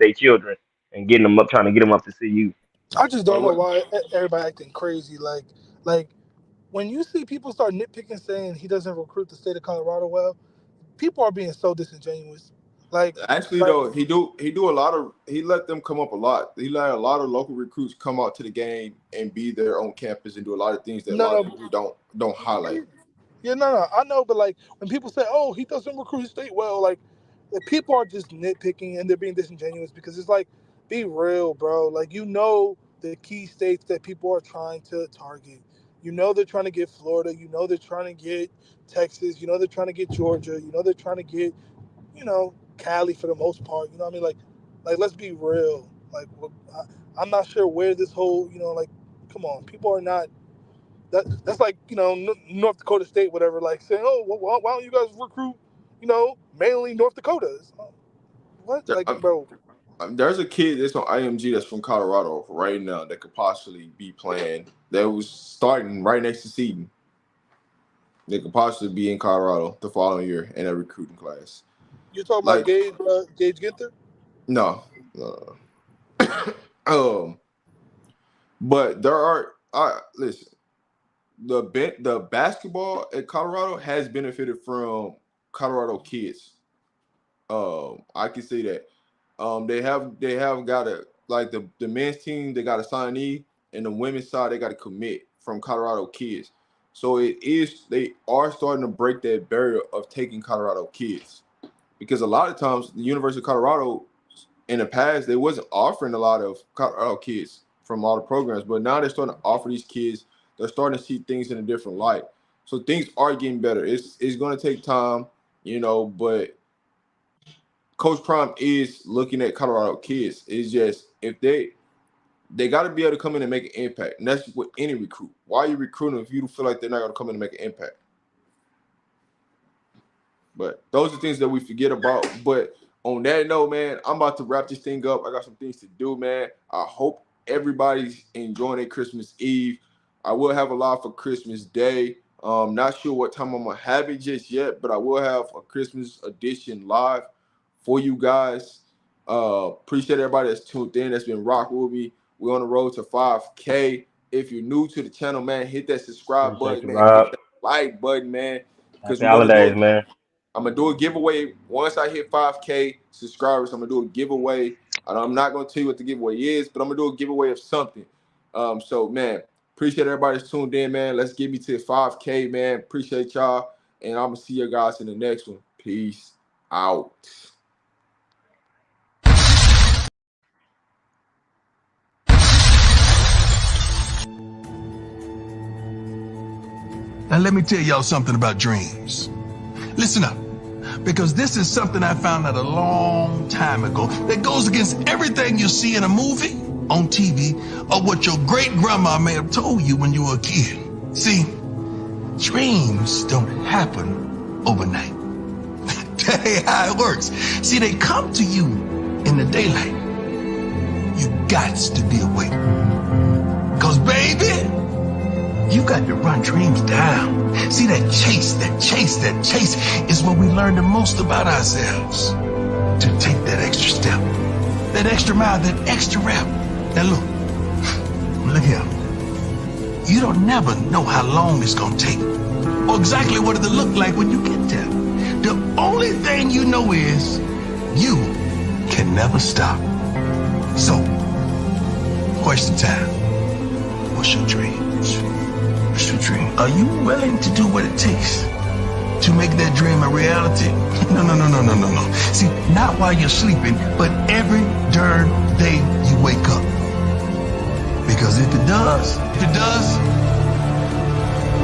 their children and getting them up, trying to get them up to see you. I just But don't know what? why everybody acting crazy. Like when you see people start nitpicking saying he doesn't recruit the state of Colorado well, people are being so disingenuous. Like, Actually, like though, he do a lot of he let them come up a lot. He let a lot of local recruits come out to the game and be there on campus and do a lot of things that a no, lot of no, people don't highlight. yeah, no, no, I know, but like when people say, "Oh, he doesn't recruit his state well," like the people are just nitpicking and they're being disingenuous because it's like, be real, bro. Like the key states that people are trying to target. They're trying to get Florida. They're trying to get Texas. They're trying to get Georgia. They're trying to get Cali for the most part. You know what I mean? Like let's be real. Like I'm not sure where this whole like, come on, people are not that's like North Dakota State, whatever. Like saying, oh, well, why don't you guys recruit, mainly North Dakotas? What, There- like, I, bro? There's a kid that's on IMG that's from Colorado right now that could possibly be playing. That was starting right next to Seton. They could possibly be in Colorado the following year in a recruiting class. You talking about Like, Gage Ginther? no. But there are. Listen. The basketball at Colorado has benefited from Colorado kids. I can say that. They have got the men's team, they got a signee, and the women's side they got to commit from Colorado kids. So they are starting to break that barrier of taking Colorado kids, because a lot of times the University of Colorado in the past they wasn't offering a lot of Colorado kids from all the programs, but now they're starting to offer these kids. They're starting to see things in a different light. So things are getting better. It's going to take time, but Coach Prime is looking at Colorado kids. It's just if they got to be able to come in and make an impact. And that's with any recruit. Why are you recruiting if you feel like they're not going to come in and make an impact? But those are things that we forget about. But on that note, man, I'm about to wrap this thing up. I got some things to do, man. I hope everybody's enjoying their Christmas Eve. I will have a live for Christmas Day. Not sure what time I'm going to have it just yet, but I will have a Christmas edition live for you guys. Appreciate everybody that's tuned in, that's been rocking with me. We're on the road to 5K. If you're new to the channel, man, hit that subscribe button, man. Rob. Hit that like button, man. Because Happy holidays, man. I'm going to do a giveaway. Once I hit 5K subscribers, I'm going to do a giveaway. I'm not going to tell you what the giveaway is, but I'm going to do a giveaway of something. So, man, appreciate everybody that's tuned in, man. Let's get me to 5K, man. Appreciate y'all. And I'm going to see you guys in the next one. Peace out. Now let me tell y'all something about dreams. Listen up, because this is something I found out a long time ago that goes against everything you see in a movie, on TV, or what your great-grandma may have told you when you were a kid. See, dreams don't happen overnight. That ain't how it works. See, they come to you in the daylight. You gots to be awake. Because, baby, you got to run dreams down. See, that chase is when we learn the most about ourselves. To take that extra step, that extra mile, that extra rep. Now look here. You don't never know how long it's gonna take, or exactly what it'll look like when you get there. The only thing you know is you can never stop. So, question time. What's your dreams? What's your dream? Are you willing to do what it takes to make that dream a reality? No. See, not while you're sleeping, but every darn day you wake up. Because if it does,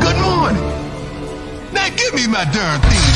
good morning. Now give me my darn theme